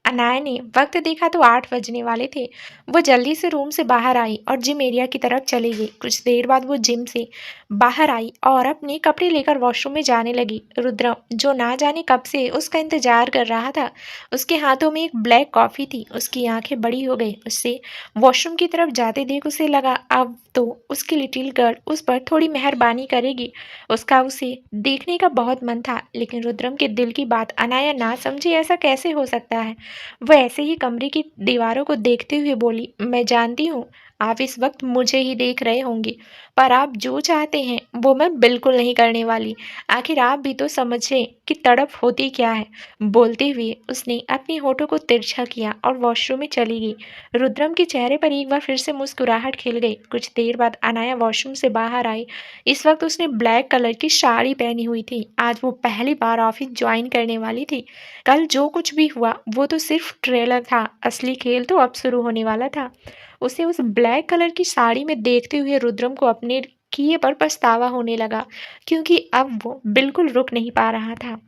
Speaker 1: अनाया ने वक्त देखा तो 8 बजने वाले थे। वो जल्दी से रूम से बाहर आई और जिम एरिया की तरफ चली गई। कुछ देर बाद वो जिम से बाहर आई और अपने कपड़े लेकर वॉशरूम में जाने लगी। रुद्रम, जो ना जाने कब से उसका इंतजार कर रहा था, उसके हाथों में एक ब्लैक कॉफी थी। उसकी आंखें बड़ी हो गई। उससे वॉशरूम की तरफ जाते देख उसे लगा अब तो उसकी लिटिल गर्ल उस पर थोड़ी मेहरबानी करेगी। उसका उसे देखने का बहुत मन था, लेकिन रुद्रम के दिल की बात अनाया ना समझी। ऐसा कैसे हो सकता है? वह ऐसे ही कमरे की दीवारों को देखते हुए बोली, मैं जानती हूँ आप इस वक्त मुझे ही देख रहे होंगे, पर आप जो चाहते हैं वो मैं बिल्कुल नहीं करने वाली। आखिर आप भी तो समझें कि तड़प होती क्या है। बोलते हुए उसने अपनी होठों को तिरछा किया और वॉशरूम में चली गई। रुद्रम के चेहरे पर एक बार फिर से मुस्कुराहट खिल गई। कुछ देर बाद अनाया वॉशरूम से बाहर आई। इस वक्त उसने ब्लैक कलर की साड़ी पहनी हुई थी। आज वो पहली बार ऑफिस ज्वाइन करने वाली थी। कल जो कुछ भी हुआ वो तो सिर्फ ट्रेलर था, असली खेल तो अब शुरू होने वाला था। उसे उस ब्लैक कलर की साड़ी में देखते हुए रुद्रम को अपने किए पर पछतावा होने लगा, क्योंकि अब वो बिल्कुल रुक नहीं पा रहा था।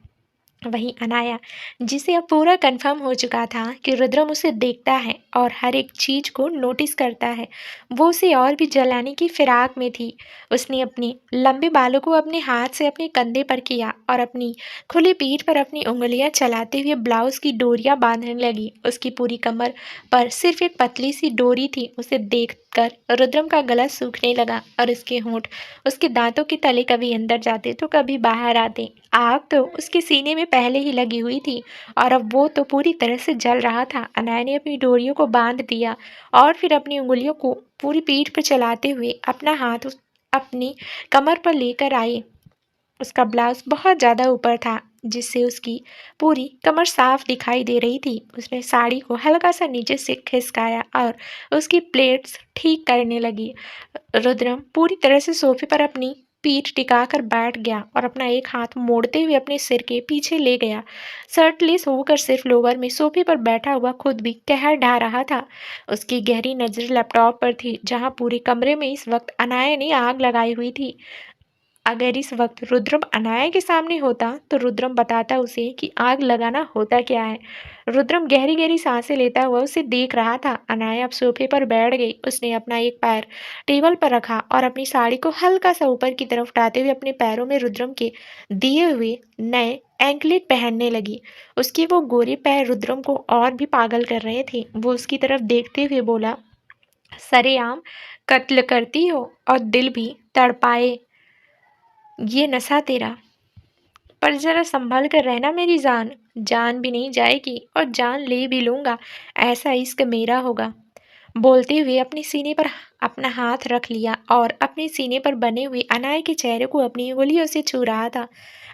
Speaker 1: वहीं अनाया, जिसे अब पूरा कंफर्म हो चुका था कि रुद्रम उसे देखता है और हर एक चीज को नोटिस करता है, वो उसे और भी जलाने की फिराक में थी। उसने अपने लंबे बालों को अपने हाथ से अपने कंधे पर किया और अपनी खुली पीठ पर अपनी उंगलियां चलाते हुए ब्लाउज की डोरियां बांधने लगी। उसकी पूरी कमर पर सिर्फ एक पतली सी डोरी थी। उसे देखकर रुद्रम का गला सूखने लगा और उसके होंठ, उसके दांतों के तले कभी अंदर जाते तो कभी बाहर आते। आग तो उसके सीने में पहले ही लगी हुई थी और अब वो तो पूरी तरह से जल रहा था। अनाया ने अपनी डोरियों को बांध दिया और फिर अपनी उंगलियों को पूरी पीठ पर चलाते हुए अपना हाथ अपनी कमर पर लेकर आई। उसका ब्लाउज बहुत ज़्यादा ऊपर था, जिससे उसकी पूरी कमर साफ दिखाई दे रही थी। उसने साड़ी को हल्का सा नीचे से खिसकाया और उसकी प्लेट्स ठीक करने लगी। रुद्रम पूरी तरह से सोफे पर अपनी पीठ टिकाकर बैठ गया और अपना एक हाथ मोड़ते हुए अपने सिर के पीछे ले गया। शर्टलेस होकर सिर्फ लोअर में सोफे पर बैठा हुआ खुद भी कहर ढा रहा था। उसकी गहरी नजर लैपटॉप पर थी, जहां पूरे कमरे में इस वक्त अनाया ने आग लगाई हुई थी। अगर इस वक्त रुद्रम अनाया के सामने होता तो रुद्रम बताता उसे कि आग लगाना होता क्या है। रुद्रम गहरी गहरी सांसें लेता हुआ उसे देख रहा था। अनाया अब सोफे पर बैठ गई। उसने अपना एक पैर टेबल पर रखा और अपनी साड़ी को हल्का सा ऊपर की तरफ उठाते हुए अपने पैरों में रुद्रम के दिए हुए नए एंकलेट पहनने लगी। उसके वो गोरे पैर रुद्रम को और भी पागल कर रहे थे। वो उसकी तरफ देखते हुए बोला, सरेआम कत्ल करती हो और दिल भी तड़पाए, ये नशा तेरा। पर जरा संभल कर रहना मेरी जान, जान भी नहीं जाएगी और जान ले भी लूंगा, ऐसा इश्क मेरा होगा। बोलते हुए अपने सीने पर अपना हाथ रख लिया और अपने सीने पर बने हुए अनाया के चेहरे को अपनी उंगलियों से छू रहा था।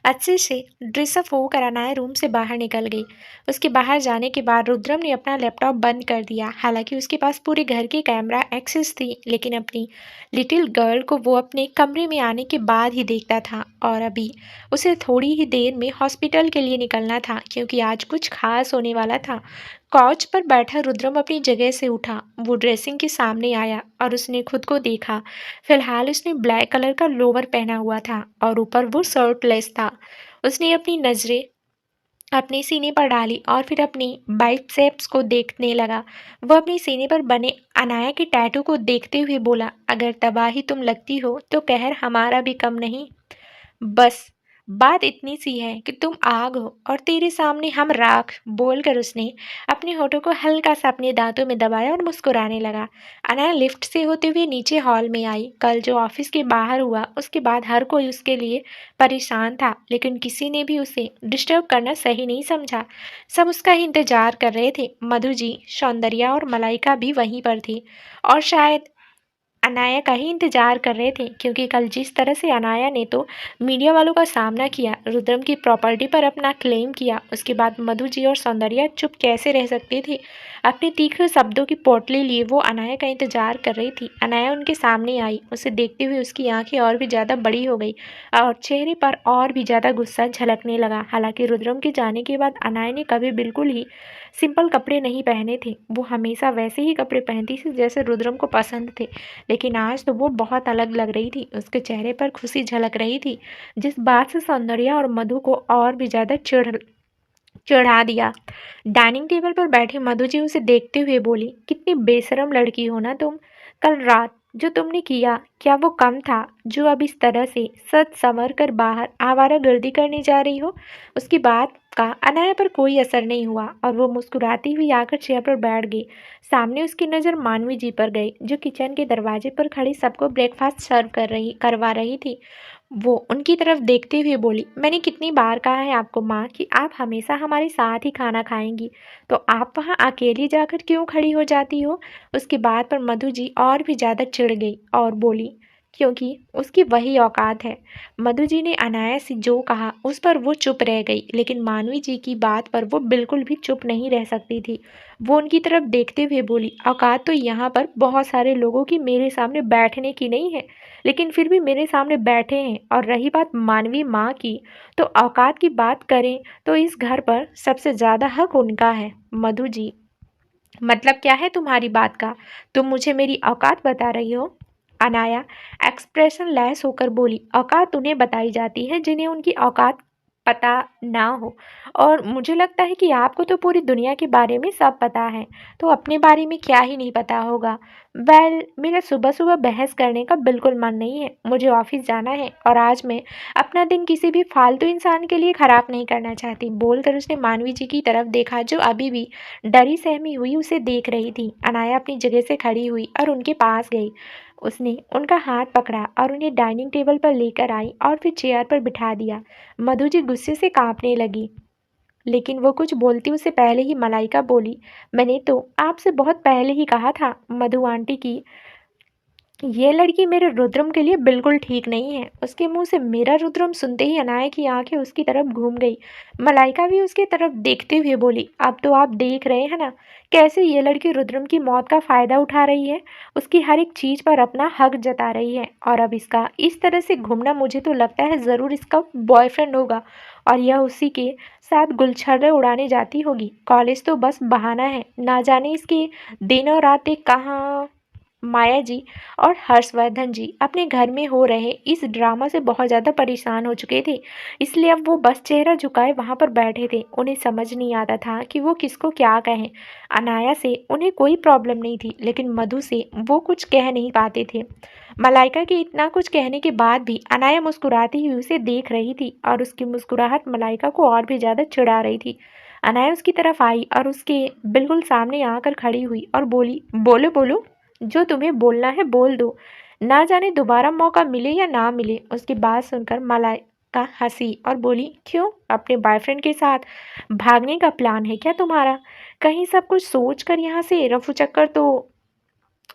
Speaker 1: अच्छे से ड्रेसअप होकर अनाया रूम से बाहर निकल गई। उसके बाहर जाने के बाद रुद्रम ने अपना लैपटॉप बंद कर दिया। हालांकि उसके पास पूरे घर की कैमरा एक्सेस थी, लेकिन अपनी लिटिल गर्ल को वो अपने कमरे में आने के बाद ही देखता था और अभी उसे थोड़ी ही देर में हॉस्पिटल के लिए निकलना था, क्योंकि आज कुछ खास होने वाला था। काउच पर बैठा रुद्रम अपनी जगह से उठा। वो ड्रेसिंग के सामने आया और उसने खुद को देखा। फिलहाल उसने ब्लैक कलर का लोवर पहना हुआ था और ऊपर वो शर्टलेस था। उसने अपनी नज़रें अपने सीने पर डाली और फिर अपनी बाइसेप्स को देखने लगा। वह अपने सीने पर बने अनाया के टैटू को देखते हुए बोला, अगर तबाही तुम लगती हो तो कहर हमारा भी कम नहीं। बस बात इतनी सी है कि तुम आग हो और तेरे सामने हम राख, बोलकर उसने अपने होठों को हल्का सा अपने दांतों में दबाया और मुस्कुराने लगा। अनाया लिफ्ट से होते हुए नीचे हॉल में आई। कल जो ऑफिस के बाहर हुआ उसके बाद हर कोई उसके लिए परेशान था, लेकिन किसी ने भी उसे डिस्टर्ब करना सही नहीं समझा। सब उसका ही इंतजार कर रहे थे। मधु जी, सौंदर्या और मलाइका भी वहीं पर थी और शायद अनाया का ही इंतजार कर रहे थे, क्योंकि कल जिस तरह से अनाया ने तो मीडिया वालों का सामना किया, रुद्रम की प्रॉपर्टी पर अपना क्लेम किया, उसके बाद मधु जी और सौंदर्या चुप कैसे रह सकती थी। अपने तीखे शब्दों की पोटली लिए वो अनाया का इंतजार कर रही थी। अनाया उनके सामने आई। उसे देखते हुए उसकी आंखें और भी ज़्यादा बड़ी हो गई और चेहरे पर और भी ज़्यादा गुस्सा झलकने लगा। हालांकि रुद्रम के जाने के बाद अनाया ने कभी बिल्कुल ही सिंपल कपड़े नहीं पहने थे। वो हमेशा वैसे ही कपड़े पहनती थी जैसे रुद्रम को पसंद थे, लेकिन आज तो वो बहुत अलग लग रही थी। उसके चेहरे पर खुशी झलक रही थी, जिस बात से सौंदर्या और मधु को और भी ज़्यादा चिढ़ चढ़ा दिया। डाइनिंग टेबल पर बैठी मधु जी उसे देखते हुए बोली, कितनी बेशरम लड़की हो ना तुम। कल रात जो तुमने किया, क्या वो कम था जो अब इस तरह से सच संवर कर बाहर आवारागर्दी करने जा रही हो। उसकी बात का अनाया पर कोई असर नहीं हुआ और वो मुस्कुराती हुई आकर चेयर पर बैठ गई। सामने उसकी नज़र मानवी जी पर गई, जो किचन के दरवाजे पर खड़ी सबको ब्रेकफास्ट सर्व करवा रही थी। वो उनकी तरफ देखते हुए बोली, मैंने कितनी बार कहा है आपको माँ कि आप हमेशा हमारे साथ ही खाना खाएंगी, तो आप वहाँ अकेली जाकर क्यों खड़ी हो जाती हो। उसकी बात पर मधु जी और भी ज़्यादा चिढ़ गई और बोली, क्योंकि उसकी वही औकात है। मधु जी ने अनाया से जो कहा उस पर वो चुप रह गई, लेकिन मानवी जी की बात पर वो बिल्कुल भी चुप नहीं रह सकती थी। वो उनकी तरफ देखते हुए बोली, औकात तो यहाँ पर बहुत सारे लोगों की मेरे सामने बैठने की नहीं है, लेकिन फिर भी मेरे सामने बैठे हैं। और रही बात मानवी माँ की, तो औकात की बात करें तो इस घर पर सबसे ज़्यादा हक उनका है। मधु जी, मतलब क्या है तुम्हारी बात का। तुम मुझे मेरी औकात बता रही हो। अनाया एक्सप्रेशन लेस होकर बोली, औकात उन्हें बताई जाती है जिन्हें उनकी औकात पता ना हो, और मुझे लगता है कि आपको तो पूरी दुनिया के बारे में सब पता है, तो अपने बारे में क्या ही नहीं पता होगा। मेरा सुबह सुबह बहस करने का बिल्कुल मन नहीं है, मुझे ऑफिस जाना है और आज मैं अपना दिन किसी भी फालतू इंसान के लिए खराब नहीं करना चाहती। बोलकर उसने मानवी जी की तरफ देखा, जो अभी भी डरी सहमी हुई उसे देख रही थी। अनाया अपनी जगह से खड़ी हुई और उनके पास गई। उसने उनका हाथ पकड़ा और उन्हें डाइनिंग टेबल पर लेकर आई और फिर चेयर पर बिठा दिया। मधु जी गुस्से से कांपने लगी, लेकिन वो कुछ बोलती उससे पहले ही मलाइका बोली, मैंने तो आपसे बहुत पहले ही कहा था मधु आंटी की ये लड़की मेरे रुद्रम के लिए बिल्कुल ठीक नहीं है। उसके मुंह से मेरा रुद्रम सुनते ही अनाया की आंखें उसकी तरफ घूम गई। मलाइका भी उसकी तरफ देखते हुए बोली, अब तो आप देख रहे हैं ना कैसे ये लड़की रुद्रम की मौत का फायदा उठा रही है, उसकी हर एक चीज पर अपना हक जता रही है। और अब इसका इस तरह से घूमना, मुझे तो लगता है ज़रूर इसका बॉयफ्रेंड होगा और यह उसी के साथ गुलछर्रे उड़ाने जाती होगी। कॉलेज तो बस बहाना है, ना जाने इसके दिन और रातें कहाँ। माया जी और हर्षवर्धन जी अपने घर में हो रहे इस ड्रामा से बहुत ज़्यादा परेशान हो चुके थे, इसलिए अब वो बस चेहरा झुकाए वहाँ पर बैठे थे। उन्हें समझ नहीं आता था कि वो किसको क्या कहें। अनाया से उन्हें कोई प्रॉब्लम नहीं थी, लेकिन मधु से वो कुछ कह नहीं पाते थे। मलाइका के इतना कुछ कहने के बाद भी अनाया मुस्कुराती हुई उसे देख रही थी और उसकी मुस्कुराहट मलाइका को और भी ज़्यादा चिढ़ा रही थी। अनाया उसकी तरफ आई और उसके बिल्कुल सामने आकर खड़ी हुई और बोली, बोलो बोलो, जो तुम्हें बोलना है बोल दो, ना जाने दोबारा मौका मिले या ना मिले। उसकी बात सुनकर मलाइका हंसी और बोली, क्यों, अपने बॉयफ्रेंड के साथ भागने का प्लान है क्या तुम्हारा। कहीं सब कुछ सोच कर यहाँ से रफू चक्कर तो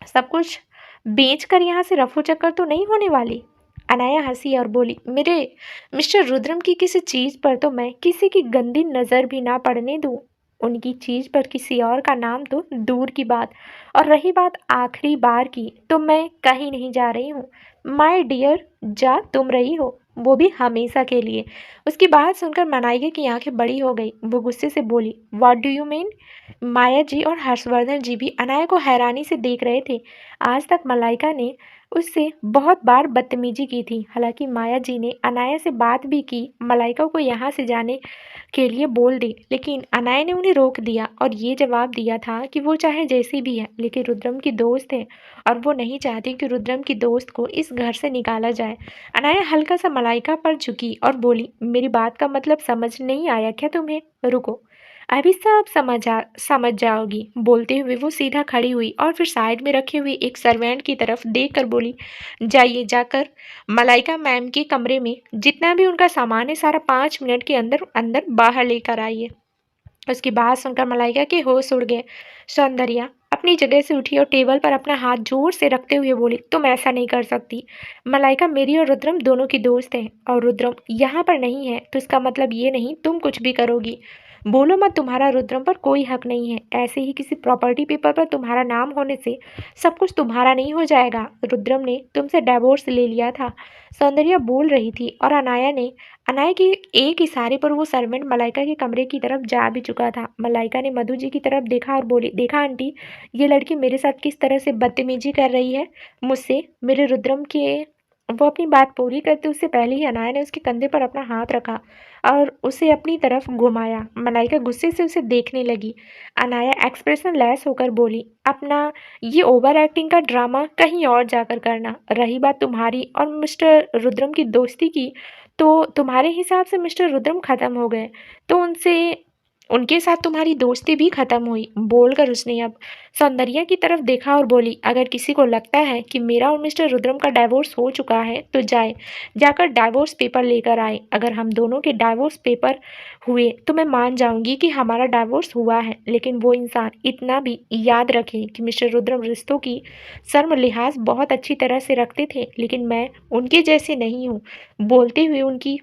Speaker 1: सब कुछ बेच कर यहाँ से रफू चक्कर तो नहीं होने वाली। अनाया हंसी और बोली, मेरे मिस्टर रुद्रम की किसी चीज़ पर तो मैं किसी की गंदी नज़र भी ना पड़ने दूँ। उनकी चीज़ पर किसी और का नाम तो दूर की बात, और रही बात आखिरी बार की, तो मैं कहीं नहीं जा रही हूँ। माय डियर, जा तुम रही हो, वो भी हमेशा के लिए। उसकी बात सुनकर मनाइका की आंखें बड़ी हो गई। वो गुस्से से बोली, व्हाट डू यू मीन। माया जी और हर्षवर्धन जी भी अनाया को हैरानी से देख रहे थे। आज तक मलाइका ने उससे बहुत बार बदतमीजी की थी। हालांकि माया जी ने अनाया से बात भी की, मलाइका को यहाँ से जाने के लिए बोल दी, लेकिन अनाया ने उन्हें रोक दिया और ये जवाब दिया था कि वो चाहे जैसी भी है, लेकिन रुद्रम की दोस्त है और वो नहीं चाहती कि रुद्रम की दोस्त को इस घर से निकाला जाए। अनाया हल्का सा मलाइका पर झुकी और बोली, मेरी बात का मतलब समझ नहीं आया क्या तुम्हें। रुको, अभी सब समझ जाओगी। बोलते हुए वो सीधा खड़ी हुई और फिर साइड में रखे हुए एक सर्वेंट की तरफ देख कर बोली, जाइए जाकर मलाइका मैम के कमरे में जितना भी उनका सामान है सारा 5 मिनट के अंदर अंदर बाहर लेकर आइए। उसकी बात सुनकर मलाइका के होश उड़ गए। सौंदर्या अपनी जगह से उठी और टेबल पर अपना हाथ जोर से रखते हुए बोली, तुम ऐसा नहीं कर सकती। मलाइका मेरी और रुद्रम दोनों की दोस्त है, और रुद्रम यहाँ पर नहीं है तो इसका मतलब ये नहीं तुम कुछ भी करोगी। बोलो मत, तुम्हारा रुद्रम पर कोई हक नहीं है। ऐसे ही किसी प्रॉपर्टी पेपर पर तुम्हारा नाम होने से सब कुछ तुम्हारा नहीं हो जाएगा। रुद्रम ने तुमसे डिवोर्स ले लिया था। सौंदर्या बोल रही थी और अनाया के एक इशारे पर वो सर्वेंट मलाइका के कमरे की तरफ जा भी चुका था। मलाइका ने मधु जी की तरफ देखा और बोली, देखा आंटी, ये लड़की मेरे साथ किस तरह से बदतमीजी कर रही है मुझसे, मेरे रुद्रम के वो अपनी बात पूरी करते उससे पहले ही अनाया ने उसके कंधे पर अपना हाथ रखा और उसे अपनी तरफ घुमाया। मलाइका गुस्से से उसे देखने लगी। अनाया एक्सप्रेशन लेस होकर बोली, अपना ये ओवर एक्टिंग का ड्रामा कहीं और जाकर करना। रही बात तुम्हारी और मिस्टर रुद्रम की दोस्ती की, तो तुम्हारे हिसाब से मिस्टर रुद्रम खत्म हो गए, तो उनसे उनके साथ तुम्हारी दोस्ती भी खत्म हुई। बोलकर उसने अब सौंदर्या की तरफ देखा और बोली, अगर किसी को लगता है कि मेरा और मिस्टर रुद्रम का डाइवोर्स हो चुका है तो जाकर डाइवोर्स पेपर लेकर आए। अगर हम दोनों के डाइवोर्स पेपर हुए तो मैं मान जाऊंगी कि हमारा डाइवोर्स हुआ है, लेकिन वो इंसान इतना भी याद रखे कि मिस्टर रुद्रम रिश्तों की शर्म लिहाज बहुत अच्छी तरह से रखते थे, लेकिन मैं उनके जैसे नहीं हूँ। बोलते हुए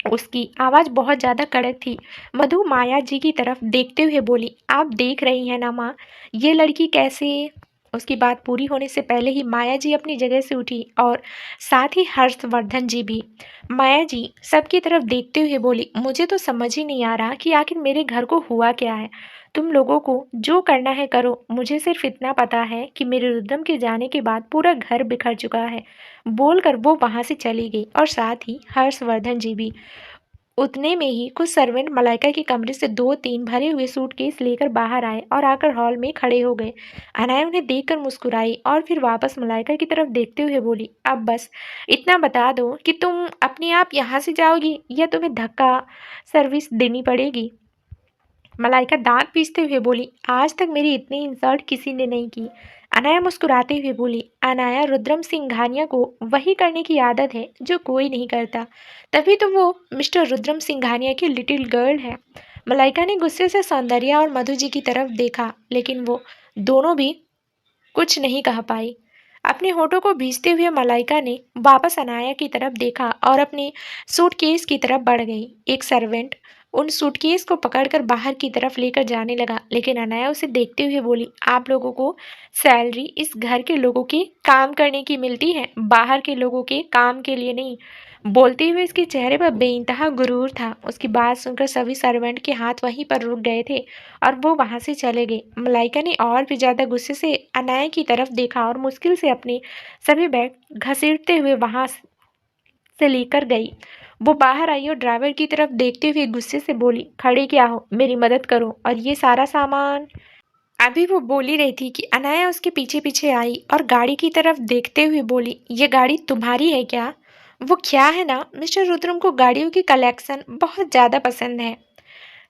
Speaker 1: उसकी आवाज़ बहुत ज़्यादा कड़क थी। मधु माया जी की तरफ देखते हुए बोली, आप देख रही हैं ना माँ, ये लड़की कैसे। उसकी बात पूरी होने से पहले ही माया जी अपनी जगह से उठी और साथ ही हर्षवर्धन जी भी। माया जी सबकी तरफ देखते हुए बोली, मुझे तो समझ ही नहीं आ रहा कि आखिर मेरे घर को हुआ क्या है। तुम लोगों को जो करना है करो, मुझे सिर्फ इतना पता है कि मेरे रुद्रम के जाने के बाद पूरा घर बिखर चुका है। बोलकर वो वहां से चली गई और साथ ही हर्षवर्धन जी भी। उतने में ही कुछ सर्वेंट मलाइका के कमरे से 2-3 भरे हुए सूटकेस लेकर बाहर आए और आकर हॉल में खड़े हो गए। अनाया उन्हें देखकर मुस्कुराई और फिर वापस मलाइका की तरफ देखते हुए बोली, अब बस इतना बता दो कि तुम अपने आप यहाँ से जाओगी या तुम्हें धक्का सर्विस देनी पड़ेगी। मलाइका दांत पीसते हुए बोली, आज तक मेरी इतनी इंसल्ट किसी ने नहीं की। अनाया मुस्कुराते हुए बोली, अनाया, रुद्रम सिंघानिया को वही करने की आदत है जो कोई नहीं करता, तभी तो वो मिस्टर रुद्रम सिंघानिया की लिटिल गर्ल है। मलाइका ने गुस्से से सौंदर्या और मधु जी की तरफ देखा, लेकिन वो दोनों भी कुछ नहीं कह पाई। अपने होठों को भींचते हुए मलाइका ने वापस अनाया की तरफ देखा और अपने सूटकेस की तरफ बढ़ गई। एक सर्वेंट उन सूटकेस को पकड़कर बाहर की तरफ लेकर जाने लगा, लेकिन अनाया उसे देखते हुए बोली, आप लोगों को सैलरी इस घर के लोगों के काम करने की मिलती है, बाहर के लोगों के काम के लिए नहीं। बोलते हुए उसके चेहरे पर बेइंतहा गुरूर था। उसकी बात सुनकर सभी सर्वेंट के हाथ वहीं पर रुक गए थे और वो वहां से चले गए। मलाइका ने और भी ज्यादा गुस्से से अनाया की तरफ देखा और मुश्किल से अपने सभी बैग घसीटते हुए वहां से लेकर गई। वो बाहर आई और ड्राइवर की तरफ देखते हुए गुस्से से बोली, खड़े क्या हो, मेरी मदद करो और ये सारा सामान। अभी वो बोल ही रही थी कि अनाया उसके पीछे पीछे आई और गाड़ी की तरफ देखते हुए बोली, ये गाड़ी तुम्हारी है क्या। वो क्या है ना, मिस्टर रुद्रम को गाड़ियों की कलेक्शन बहुत ज़्यादा पसंद है,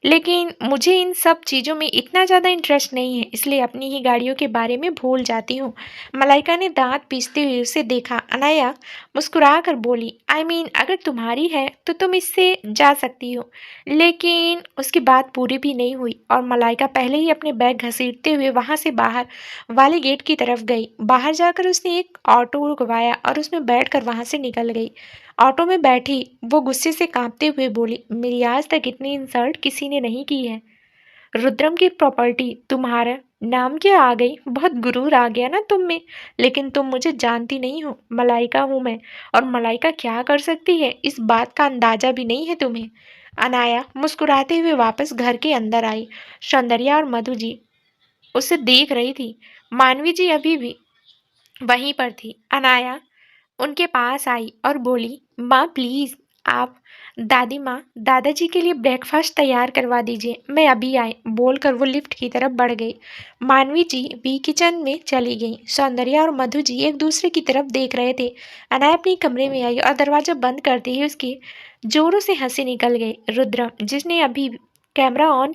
Speaker 1: लेकिन मुझे इन सब चीज़ों में इतना ज़्यादा इंटरेस्ट नहीं है, इसलिए अपनी ही गाड़ियों के बारे में भूल जाती हूँ। मलाइका ने दांत पीसते हुए उसे देखा। अनाया मुस्कुरा कर बोली, आई मीन अगर तुम्हारी है तो तुम इससे जा सकती हो। लेकिन उसकी बात पूरी भी नहीं हुई और मलाइका पहले ही अपने बैग घसीटते हुए वहाँ से बाहर वाले गेट की तरफ गई। बाहर जाकर उसने एक ऑटो रुकवाया और उसमें बैठकर वहाँ से निकल गई। ऑटो में बैठी वो गुस्से से कांपते हुए बोली, मेरी आज तक इतनी इंसल्ट किसी ने नहीं की है। रुद्रम की प्रॉपर्टी तुम्हारा नाम क्या आ गई, बहुत गुरूर आ गया ना तुम में। लेकिन तुम मुझे जानती नहीं हो, मलाइका हूँ मैं, और मलाइका क्या कर सकती है इस बात का अंदाजा भी नहीं है तुम्हें। अनाया मुस्कुराते हुए वापस घर के अंदर आई। सौंदर्या और मधु जी उसे देख रही थी। मानवी जी अभी भी वहीं पर थी। अनाया उनके पास आई और बोली, माँ प्लीज़ आप दादी माँ दादाजी के लिए ब्रेकफास्ट तैयार करवा दीजिए, मैं अभी आई। बोलकर वो लिफ्ट की तरफ बढ़ गई। मानवी जी भी किचन में चली गई। सौंदर्या और मधु जी एक दूसरे की तरफ देख रहे थे। अनाया अपने कमरे में आई और दरवाज़ा बंद करते ही उसकी जोरों से हंसी निकल गई। रुद्र, जिसने अभी कैमरा ऑन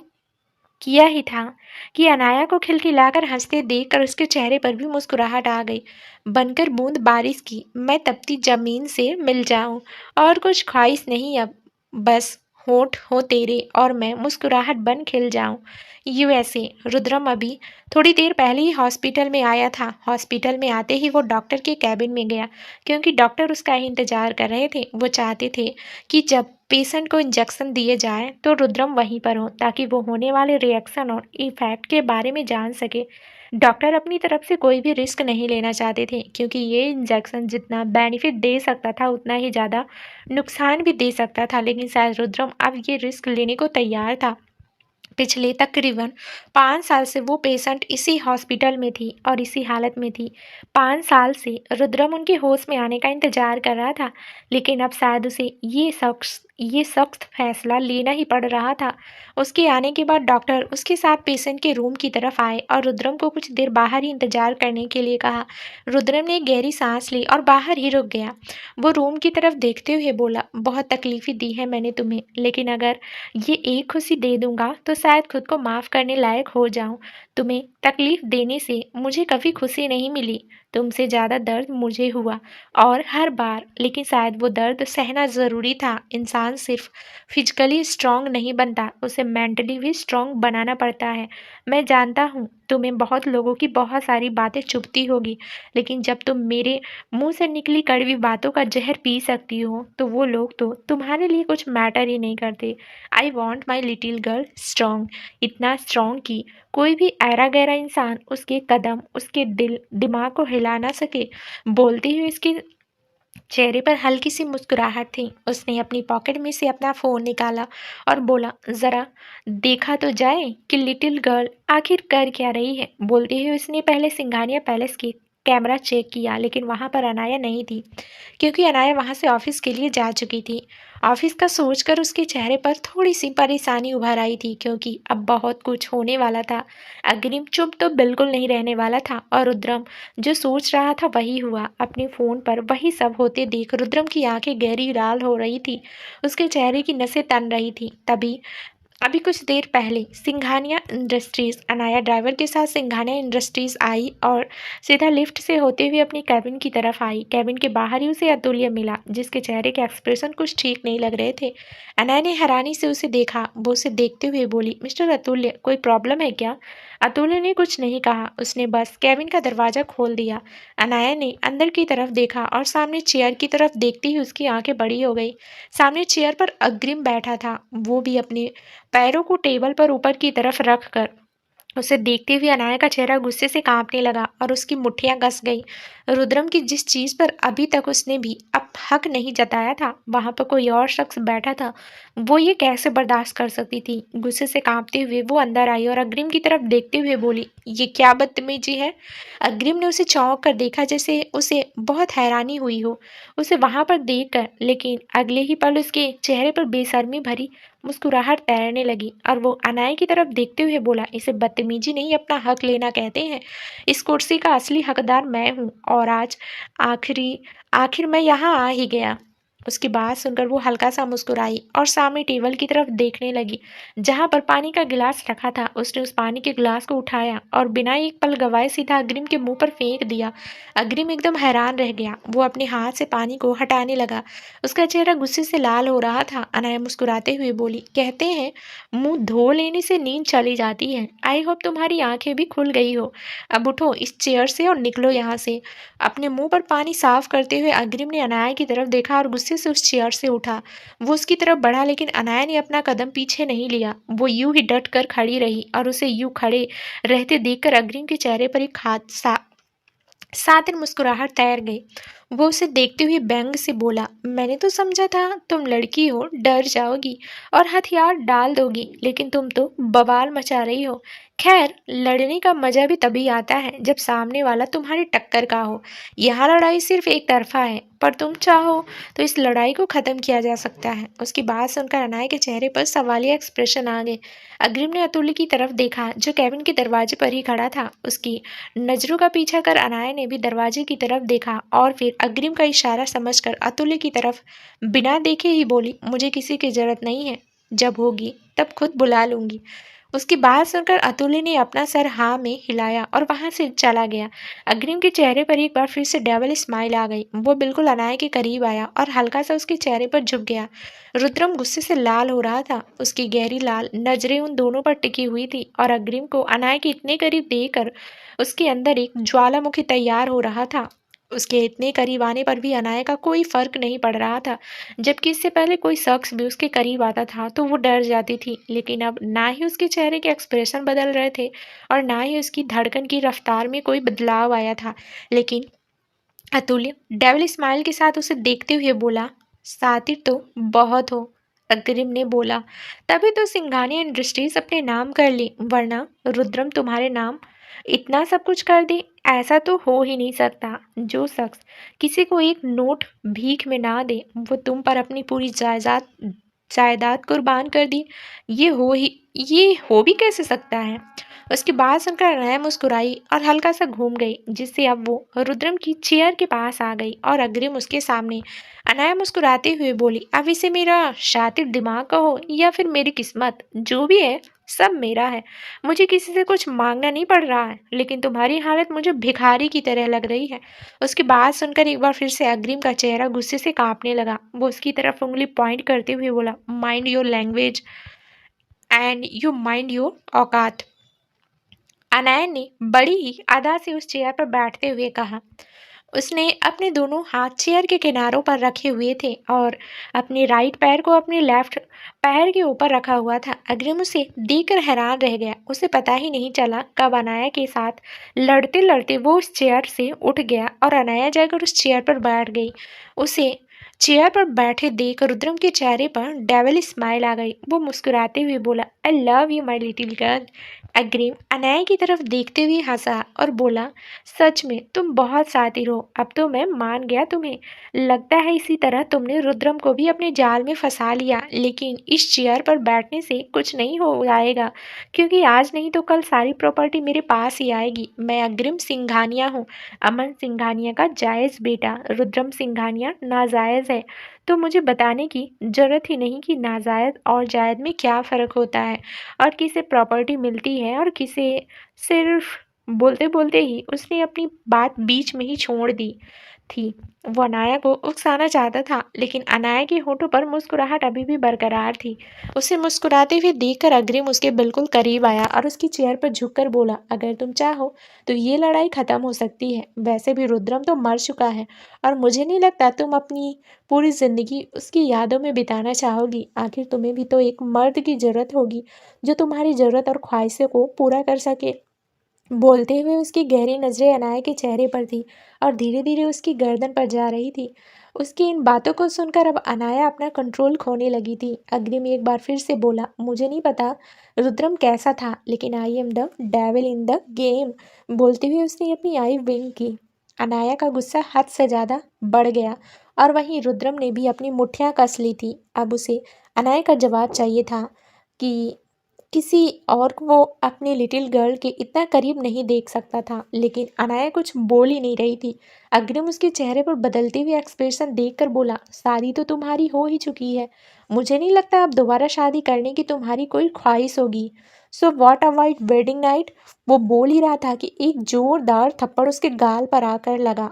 Speaker 1: किया ही था कि अनाया को खिलखिलाकर हंसते देखकर उसके चेहरे पर भी मुस्कुराहट आ गई। बनकर बूंद बारिश की मैं तपती जमीन से मिल जाऊं, और कुछ ख्वाहिश नहीं अब, बस होठ हो तेरे और मैं मुस्कुराहट बन खिल जाऊं। यूएसए। रुद्रम अभी थोड़ी देर पहले ही हॉस्पिटल में आया था। हॉस्पिटल में आते ही वो डॉक्टर के कैबिन में गया, क्योंकि डॉक्टर उसका ही इंतजार कर रहे थे। वो चाहते थे कि जब पेशेंट को इंजेक्शन दिए जाए तो रुद्रम वहीं पर हो, ताकि वो होने वाले रिएक्शन और इफेक्ट के बारे में जान सके। डॉक्टर अपनी तरफ से कोई भी रिस्क नहीं लेना चाहते थे, क्योंकि ये इंजेक्शन जितना बेनिफिट दे सकता था उतना ही ज़्यादा नुकसान भी दे सकता था। लेकिन शायद रुद्रम अब ये रिस्क लेने को तैयार था। पिछले तकरीबन 5 साल से वो पेशेंट इसी हॉस्पिटल में थी और इसी हालत में थी। 5 साल से रुद्रम उनके होश में आने का इंतजार कर रहा था, लेकिन अब शायद उसे ये सख्त फैसला लेना ही पड़ रहा था। उसके आने के बाद डॉक्टर उसके साथ पेशेंट के रूम की तरफ आए और रुद्रम को कुछ देर बाहर ही इंतजार करने के लिए कहा। रुद्रम ने एक गहरी सांस ली और बाहर ही रुक गया। वो रूम की तरफ देखते हुए बोला, बहुत तकलीफें दी है मैंने तुम्हें, लेकिन अगर ये एक खुशी दे दूंगा तो शायद खुद को माफ करने लायक हो जाऊं। तुम्हें तकलीफ देने से मुझे कभी खुशी नहीं मिली, तुमसे ज़्यादा दर्द मुझे हुआ और हर बार, लेकिन शायद वो दर्द सहना ज़रूरी था। इंसान सिर्फ फिजिकली स्ट्रांग नहीं बनता, उसे मेंटली भी स्ट्रांग बनाना पड़ता है। मैं जानता हूँ तुम्हें बहुत लोगों की बहुत सारी बातें चुभती होगी, लेकिन जब तुम मेरे मुंह से निकली कड़वी बातों का जहर पी सकती हो तो वो लोग तो तुम्हारे लिए कुछ मैटर ही नहीं करते। I want my little girl strong, इतना स्ट्रांग कि कोई भी ऐरा गैरा इंसान उसके कदम, उसके दिल दिमाग को हिला ना सके। बोलती हुई उसके चेहरे पर हल्की सी मुस्कुराहट थी। उसने अपनी पॉकेट में से अपना फ़ोन निकाला और बोला, ज़रा देखा तो जाए कि लिटिल गर्ल आखिर कर क्या रही है। बोलते हुए उसने पहले सिंघानिया पैलेस की कैमरा चेक किया, लेकिन वहाँ पर अनाया नहीं थी, क्योंकि अनाया वहाँ से ऑफिस के लिए जा चुकी थी। ऑफिस का सोचकर उसके चेहरे पर थोड़ी सी परेशानी उभर आई थी, क्योंकि अब बहुत कुछ होने वाला था। अग्रिम चुप तो बिल्कुल नहीं रहने वाला था और रुद्रम जो सोच रहा था वही हुआ। अपने फ़ोन पर वही सब होते देख रुद्रम की आंखें गहरी लाल हो रही थी, उसके चेहरे की नसें तन रही थी। तभी अभी कुछ देर पहले सिंघानिया इंडस्ट्रीज अनाया ड्राइवर के साथ सिंघानिया इंडस्ट्रीज आई और सीधा लिफ्ट से होते हुए अपनी कैबिन की तरफ आई। कैबिन के बाहर ही उसे अतुल्य मिला, जिसके चेहरे के एक्सप्रेशन कुछ ठीक नहीं लग रहे थे। अनाया ने हैरानी से उसे देखा। वो उसे देखते हुए बोली, मिस्टर अतुल्य, कोई प्रॉब्लम है क्या? अतुल्य ने कुछ नहीं कहा, उसने बस कैबिन का दरवाज़ा खोल दिया। अनाया ने अंदर की तरफ देखा और सामने चेयर की तरफ देखते ही उसकी आंखें बड़ी हो गई। सामने चेयर पर अग्रिम बैठा था, वो भी अपने पैरों को टेबल पर ऊपर की तरफ रख कर। उसे देखते हुए अनाया का चेहरा गुस्से से कांपने लगा और उसकी मुट्ठियां कस गई। रुद्रम की जिस चीज पर अभी तक उसने भी अब हक नहीं जताया था, वहां पर कोई और शख्स बैठा था। वो ये कैसे बर्दाश्त कर सकती थी? गुस्से से कांपते हुए वो अंदर आई और अग्रिम की तरफ देखते हुए बोली, ये क्या बदतमीजी है? अग्रिम ने उसे चौंक कर देखा, जैसे उसे बहुत हैरानी हुई हो उसे वहां पर देखकर, लेकिन अगले ही पल उसके चेहरे पर बेशर्मी भरी मुस्कुराहट तैरने लगी और वो अनाया की तरफ देखते हुए बोला, इसे बदतमीजी नहीं, अपना हक लेना कहते हैं। इस कुर्सी का असली हकदार मैं हूँ और आज आखिरी आखिर मैं यहाँ आ ही गया। उसकी बात सुनकर वो हल्का सा मुस्कुराई और सामने टेबल की तरफ देखने लगी, जहाँ पर पानी का गिलास रखा था। उसने उस पानी के गिलास को उठाया और बिना एक पल गवाए सीधा अग्रिम के मुंह पर फेंक दिया। अग्रिम एकदम हैरान रह गया। वो अपने हाथ से पानी को हटाने लगा। उसका चेहरा गुस्से से लाल हो रहा था। अनाया मुस्कुराते हुए बोली, कहते हैं मुंह धो लेने से नींद चली जाती है। आई होप तुम्हारी आंखें भी खुल गई हो। अब उठो इस चेयर से और निकलो यहाँ से। अपने मुंह पर पानी साफ करते हुए अग्रिम ने अनाया की तरफ देखा और गुस्से से उस चेयर से उठा। वो उसकी तरफ बढ़ा, लेकिन अनाया ने अपना कदम पीछे नहीं लिया। वो यूं ही डट कर खड़ी रही और उसे यूं खड़े रहते देखकर अग्रिम के चेहरे पर एक सातिर मुस्कुराहट तैर गई। वो उसे देखते हुए व्यंग से बोला, मैंने तो समझा था तुम लड़की हो, डर जाओगी और हथियार डाल दोगी, लेकिन तुम तो बवाल मचा रही हो। खैर, लड़ने का मजा भी तभी आता है जब सामने वाला तुम्हारी टक्कर का हो। यहाँ लड़ाई सिर्फ एक तरफा है, पर तुम चाहो तो इस लड़ाई को ख़त्म किया जा सकता है। उसकी बात सुनकर अनाया के चेहरे पर सवालिया एक्सप्रेशन आ गए। अग्रिम ने अतुल्य की तरफ देखा, जो कैबिन के दरवाजे पर ही खड़ा था। उसकी नजरों का पीछा कर अनाया ने भी दरवाजे की तरफ देखा और फिर अग्रिम का इशारा समझकर अतुल्य की तरफ बिना देखे ही बोली, मुझे किसी की जरूरत नहीं है, जब होगी तब खुद बुला लूंगी। उसकी बात सुनकर अतुल्य ने अपना सर हाँ में हिलाया और वहां से चला गया। अग्रिम के चेहरे पर एक बार फिर से डेविल स्माइल आ गई। वो बिल्कुल अनाया के करीब आया और हल्का सा उसके चेहरे पर झुक गया। रुद्रम गुस्से से लाल हो रहा था। उसकी गहरी लाल नजरें उन दोनों पर टिकी हुई थी और अग्रिम को अनाया के इतने करीब देखकर उसके अंदर एक ज्वालामुखी तैयार हो रहा था। उसके इतने करीब आने पर भी अनाया का कोई फर्क नहीं पड़ रहा था। जबकि इससे पहले कोई शख्स भी उसके करीब आता था तो वो डर जाती थी, लेकिन अब ना ही उसके चेहरे के एक्सप्रेशन बदल रहे थे और ना ही उसकी धड़कन की रफ्तार में कोई बदलाव आया था। लेकिन अतुल्य डेविल स्माइल के साथ उसे देखते हुए बोला, सातिर तो बहुत हो, अग्रिम ने बोला। तभी तो सिंघानिया इंडस्ट्रीज अपने नाम कर ली, वरना रुद्रम तुम्हारे नाम इतना सब कुछ कर दे, ऐसा तो हो ही नहीं सकता। जो शख्स किसी को एक नोट भीख में ना दे, वो तुम पर अपनी पूरी जायदाद जायदाद कुर्बान कर दी। ये हो भी कैसे सकता है? उसकी बात सुनकर अनया मुस्कुराई और हल्का सा घूम गई, जिससे अब वो रुद्रम की चेयर के पास आ गई और अग्रिम उसके सामने। अनया मुस्कुराते हुए बोली, अब इसे मेरा शातिर दिमाग कहो या फिर मेरी किस्मत, जो भी है सब मेरा है। मुझे किसी से कुछ मांगना नहीं पड़ रहा है, लेकिन तुम्हारी हालत मुझे भिखारी की तरह लग रही है। उसकी बात सुनकर एक बार फिर से अग्रिम का चेहरा गुस्से से कांपने लगा। वो उसकी तरफ उंगली पॉइंट करते हुए बोला, mind your language and you mind your औकात। अनयन ने बड़ी ही अदा से उस चेयर पर बैठते हुए कहा। उसने अपने दोनों हाथ चेयर के किनारों पर रखे हुए थे और अपने राइट पैर को अपने लेफ्ट पैर के ऊपर रखा हुआ था। अग्रिम उसे देखकर हैरान रह गया। उसे पता ही नहीं चला कब अनाया के साथ लड़ते लड़ते वो उस चेयर से उठ गया और अनाया जाकर उस चेयर पर बैठ गई। उसे चेयर पर बैठे देख रुद्रम के चेहरे पर डेविल स्माइल आ गई। वो मुस्कुराते हुए बोला, I love you my little girl. अग्रिम अनाया की तरफ देखते हुए हंसा और बोला, सच में तुम बहुत शातिर हो। अब तो मैं मान गया तुम्हें। लगता है इसी तरह तुमने रुद्रम को भी अपने जाल में फंसा लिया। लेकिन इस चेयर पर बैठने से कुछ नहीं हो जाएगा, क्योंकि आज नहीं तो कल सारी प्रॉपर्टी मेरे पास ही आएगी। मैं अग्रिम सिंघानिया हूँ, अमन सिंघानिया का जायज़ बेटा। रुद्रम सिंघानिया नाजायज़ है, तो मुझे बताने की जरूरत ही नहीं कि नाजायज़ और जायज़ में क्या फ़र्क होता है, और किसे प्रॉपर्टी मिलती है और किसे सिर्फ। बोलते बोलते ही उसने अपनी बात बीच में ही छोड़ दी थी। वो अनाया को उकसाना चाहता था, लेकिन अनाया के होठों पर मुस्कुराहट अभी भी बरकरार थी। उसे मुस्कुराते हुए देखकर अग्रिम उसके बिल्कुल करीब आया और उसकी चेयर पर झुककर बोला, अगर तुम चाहो तो ये लड़ाई खत्म हो सकती है। वैसे भी रुद्रम तो मर चुका है और मुझे नहीं लगता तुम अपनी पूरी जिंदगी उसकी यादों में बिताना चाहोगी। आखिर तुम्हें भी तो एक मर्द की जरूरत होगी जो तुम्हारी जरूरत और ख्वाहिशों को पूरा कर सके। बोलते हुए उसकी गहरी नजरें अनाया के चेहरे पर थी और धीरे धीरे उसकी गर्दन पर जा रही थी। उसकी इन बातों को सुनकर अब अनाया अपना कंट्रोल खोने लगी थी। अग्रिम एक बार फिर से बोला, मुझे नहीं पता रुद्रम कैसा था, लेकिन I am the devil in the game. बोलते हुए उसने अपनी आई विंक की। अनाया का गुस्सा हद से ज़्यादा बढ़ गया और वहीं रुद्रम ने भी अपनी मुठ्ठियाँ कस ली थी। अब उसे अनाया का जवाब चाहिए था कि किसी और को वो अपने लिटिल गर्ल के इतना करीब नहीं देख सकता था, लेकिन अनाया कुछ बोल ही नहीं रही थी। अग्रिम उसके चेहरे पर बदलते हुए एक्सप्रेशन देखकर बोला, शादी तो तुम्हारी हो ही चुकी है। मुझे नहीं लगता अब दोबारा शादी करने की तुम्हारी कोई ख्वाहिश होगी। So what about wedding night. वो बोल ही रहा था कि एक जोरदार थप्पड़ उसके गाल पर आकर लगा।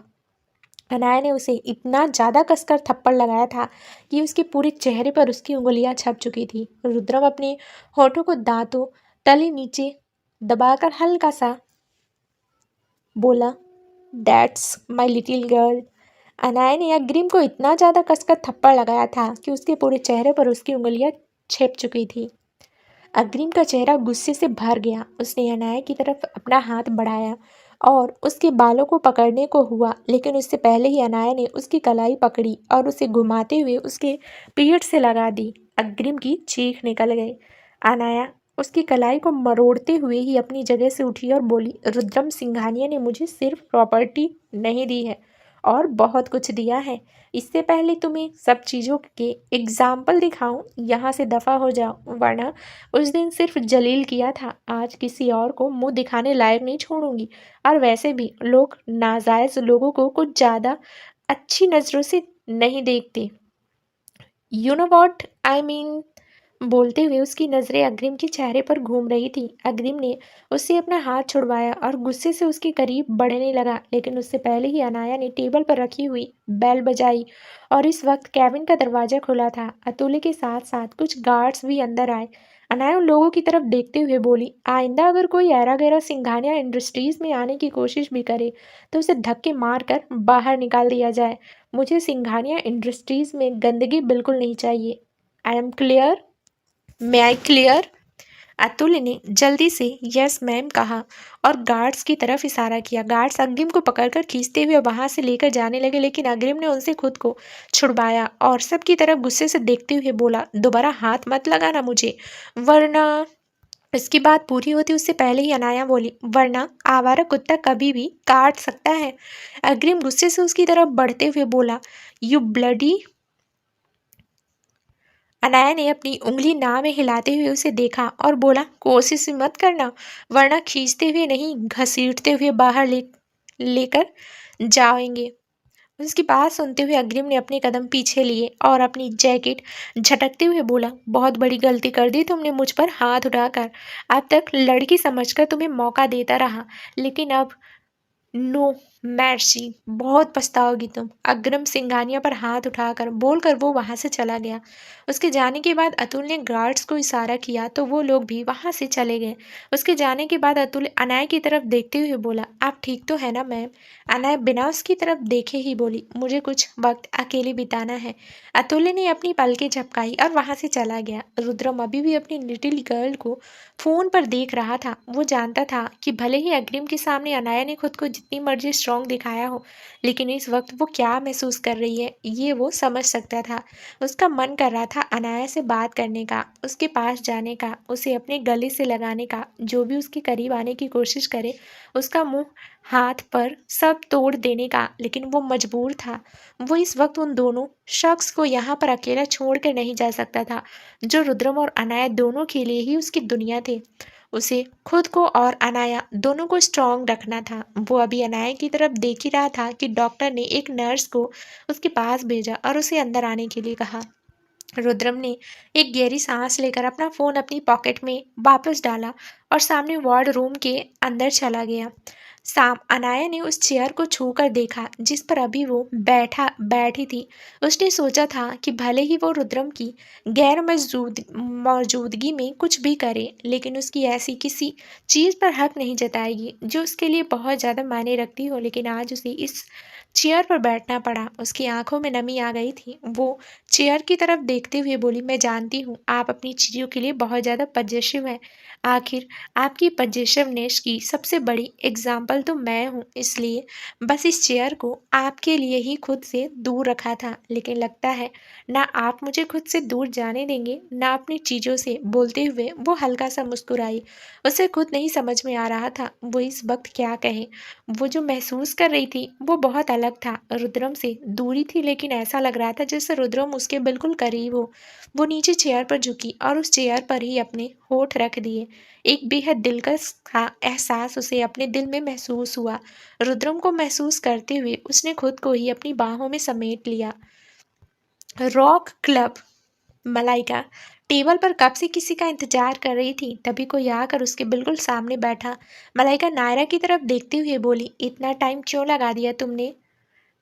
Speaker 1: अनाया ने उसे इतना ज़्यादा कसकर थप्पड़ लगाया था कि उसके पूरे चेहरे पर उसकी उंगलियां छप चुकी थी। रुद्रम अपने होठों को दांतों तले नीचे दबाकर हल्का सा बोला, that's my little girl. Anaya ने अग्रिम को इतना ज़्यादा कसकर थप्पड़ लगाया था कि उसके पूरे चेहरे पर उसकी उंगलियां छिप चुकी थी। अग्रिम का चेहरा गुस्से से भर गया। उसने अनाया की तरफ अपना हाथ बढ़ाया और उसके बालों को पकड़ने को हुआ, लेकिन उससे पहले ही अनाया ने उसकी कलाई पकड़ी और उसे घुमाते हुए उसके पीठ से लगा दी। अग्रिम की चीख निकल गई। अनाया उसकी कलाई को मरोड़ते हुए ही अपनी जगह से उठी और बोली, रुद्रम सिंघानिया ने मुझे सिर्फ प्रॉपर्टी नहीं दी है और बहुत कुछ दिया है। इससे पहले तुम्हें सब चीज़ों के एग्जाम्पल दिखाऊं, यहाँ से दफ़ा हो जाओ, वरना उस दिन सिर्फ जलील किया था, आज किसी और को मुंह दिखाने लायक नहीं छोड़ूंगी। और वैसे भी लोग नाजायज़ लोगों को कुछ ज़्यादा अच्छी नज़रों से नहीं देखते। You know what I mean. बोलते हुए उसकी नज़रें अग्रिम के चेहरे पर घूम रही थी। अग्रिम ने उससे अपना हाथ छुड़वाया और गुस्से से उसके करीब बढ़ने लगा, लेकिन उससे पहले ही अनाया ने टेबल पर रखी हुई बेल बजाई और इस वक्त कैबिन का दरवाज़ा खुला था। अतुल्य के साथ साथ कुछ गार्ड्स भी अंदर आए। अनाया उन लोगों की तरफ देखते हुए बोली, आइंदा अगर कोई ऐरा गैरा सिंघानिया इंडस्ट्रीज़ में आने की कोशिश भी करे तो उसे धक्के मार कर बाहर निकाल दिया जाए। मुझे सिंघानिया इंडस्ट्रीज़ में गंदगी बिल्कुल नहीं चाहिए। I am clear. May I clear. Atul ने जल्दी से यस मैम कहा और गार्ड्स की तरफ इशारा किया। गार्ड्स अग्रिम को पकड़कर खींचते हुए वहां से लेकर जाने लगे, लेकिन अग्रिम ने उनसे खुद को छुड़वाया और सबकी तरफ गुस्से से देखते हुए बोला, दोबारा हाथ मत लगाना मुझे, वरना। इसकी बात पूरी होती उससे पहले ही अनाया बोली, वरना आवारा कुत्ता कभी भी काट सकता है। अग्रिम गुस्से से उसकी तरफ बढ़ते हुए बोला, यू ब्लडी। अनाया ने अपनी उंगली नाक में हिलाते हुए उसे देखा और बोला, कोशिश मत करना, वरना खींचते हुए नहीं घसीटते हुए बाहर लेकर जाएंगे। उसकी बात सुनते हुए अग्रिम ने अपने कदम पीछे लिए और अपनी जैकेट झटकते हुए बोला, बहुत बड़ी गलती कर दी तुमने मुझ पर हाथ उठाकर। अब तक लड़की समझकर तुम्हें मौका देता रहा, लेकिन अब नो मैर्सी, बहुत पछताओगी तुम। अग्रिम सिंघानिया पर हाथ उठाकर बोलकर वो वहां से चला गया। उसके जाने के बाद अतुल ने गार्ड्स को इशारा किया तो वो लोग भी वहां से चले गए। उसके जाने के बाद अतुल अनाया की तरफ देखते हुए बोला, आप ठीक तो है ना मैम। अनाया बिना उसकी तरफ देखे ही बोली, मुझे कुछ वक्त अकेले बिताना है। अतुल ने अपनी पलकें झपकाई और वहां से चला गया। रुद्रम अभी भी अपनी लिटिल गर्ल को फोन पर देख रहा था। वो जानता था कि भले ही अग्रिम के सामने अनाया ने खुद को जितनी मर्जी स्ट्रांग दिखाया हो, लेकिन इस वक्त वो क्या महसूस कर रही है ये वो समझ सकता था। उसका मन कर रहा था अनाया से बात करने का, उसके पास जाने का, उसे अपने गले से लगाने का, जो भी उसके करीब आने की कोशिश करे उसका मुंह हाथ पर सब तोड़ देने का, लेकिन वो मजबूर था। वो इस वक्त उन दोनों शख्स को यहाँ पर अकेला छोड़ कर नहीं जा सकता था, जो रुद्रम और अनाया दोनों के लिए ही उसकी दुनिया थे। उसे खुद को और अनाया दोनों को स्ट्रांग रखना था। वो अभी अनाया की तरफ देख ही रहा था कि डॉक्टर ने एक नर्स को उसके पास भेजा और उसे अंदर आने के लिए कहा। रुद्रम ने एक गहरी सांस लेकर अपना फोन अपनी पॉकेट में वापस डाला और सामने वार्ड रूम के अंदर चला गया। साम अनाया ने उस चेयर को छूकर देखा जिस पर अभी वो बैठी थी। उसने सोचा था कि भले ही वो रुद्रम की गैर मौजूदगी में कुछ भी करे, लेकिन उसकी ऐसी किसी चीज़ पर हक नहीं जताएगी जो उसके लिए बहुत ज़्यादा मायने रखती हो। लेकिन आज उसे इस चेयर पर बैठना पड़ा। उसकी आंखों में नमी आ गई थी। वो चेयर की तरफ देखते हुए बोली, मैं जानती हूँ आप अपनी चीज़ों के लिए बहुत ज़्यादा पजेसिव हैं। आखिर आपकी पजेसिवनेस की सबसे बड़ी एग्जाम्पल तो मैं हूँ, इसलिए बस इस चेयर को आपके लिए ही खुद से दूर रखा था। लेकिन लगता है ना आप मुझे खुद से दूर जाने देंगे ना अपनी चीज़ों से। बोलते हुए वो हल्का सा मुस्कुराई। उसे खुद नहीं समझ में आ रहा था वो इस वक्त क्या कहे। वो जो महसूस कर रही थी वो बहुत अलग था। रुद्रम से दूरी थी, लेकिन ऐसा लग रहा था जैसे रुद्रम उसके बिल्कुल करीब हो। वो नीचे चेयर पर झुकी और उस चेयर पर ही अपने होठ रख दिए। एक बेहद दिलकश का एहसास उसे अपने दिल में महसूस हुआ। रुद्रम को महसूस करते हुए उसने खुद को ही अपनी बाहों में समेट लिया। Rock club. मलाइका टेबल पर कब से किसी का इंतजार कर रही थी, तभी कोई आकर उसके बिल्कुल सामने बैठा। मलाइका नायरा की तरफ देखते हुए बोली, इतना टाइम क्यों लगा दिया तुमने?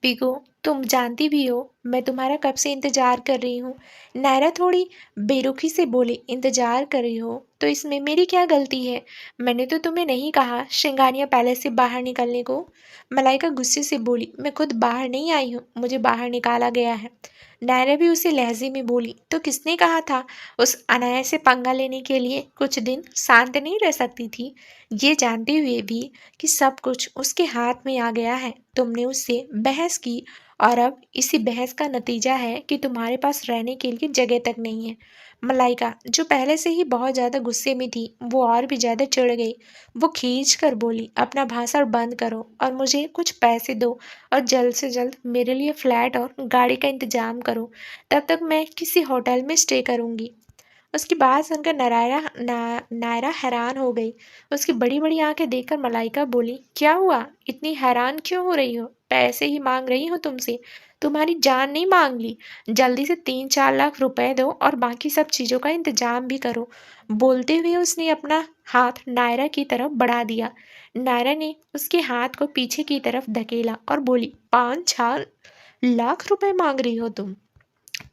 Speaker 1: पिगो, तुम जानती भी हो मैं तुम्हारा कब से इंतजार कर रही हूँ। नायरा थोड़ी बेरुखी से बोली, इंतजार कर रही हो तो इसमें मेरी क्या गलती है? मैंने तो तुम्हें नहीं कहा श्रृंगानिया पैलेस से बाहर निकलने को। मलाइका गुस्से से बोली, मैं खुद बाहर नहीं आई हूँ, मुझे बाहर निकाला गया है। नायरा भी उसी लहजे में बोली, तो किसने कहा था उस अनाया से पंगा लेने के लिए कुछ दिन शांत नहीं रह सकती थी, ये जानते हुए भी कि सब कुछ उसके हाथ में आ गया है। तुमने उससे बहस की और अब इसी बहस का नतीजा है कि तुम्हारे पास रहने के लिए जगह तक नहीं है। मलाइका, जो पहले से ही बहुत ज़्यादा गुस्से में थी, वो और भी ज़्यादा चिढ़ गई। वो खींच कर बोली, अपना भाषण बंद करो और मुझे कुछ पैसे दो और जल्द से जल्द मेरे लिए फ्लैट और गाड़ी का इंतजाम करो। तब तक मैं किसी होटल में स्टे करूँगी। उसकी बात सुनकर नायरा हैरान हो गई। उसकी बड़ी बड़ी आंखें देखकर मलाइका बोली, क्या हुआ, इतनी हैरान क्यों हो रही हो? पैसे ही मांग रही हो तुमसे, तुम्हारी जान नहीं मांग ली। जल्दी से 3-4 लाख रुपए दो और बाकी सब चीज़ों का इंतजाम भी करो। बोलते हुए उसने अपना हाथ नायरा की तरफ बढ़ा दिया। नायरा ने उसके हाथ को पीछे की तरफ धकेला और बोली, 5-4 लाख रुपए मांग रही हो तुम?